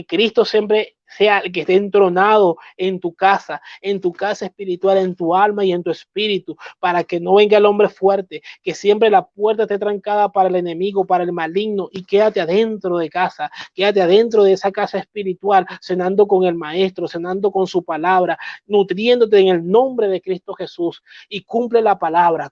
Cristo siempre sea el que esté entronado en tu casa espiritual, en tu alma y en tu espíritu, para que no venga el hombre fuerte, que siempre la puerta esté trancada para el enemigo, para el maligno, y quédate adentro de casa, quédate adentro de esa casa espiritual, cenando con el maestro, cenando con su palabra, nutriéndote en el nombre de Cristo Jesús, y cumple la palabra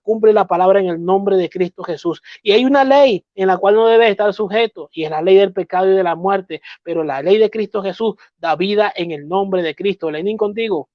en el nombre de Cristo Jesús. Y hay una ley en la cual no debes estar sujeto, y es la ley del pecado y de la muerte, pero la ley de Cristo Jesús da vida en el nombre de Cristo. Lenin, contigo.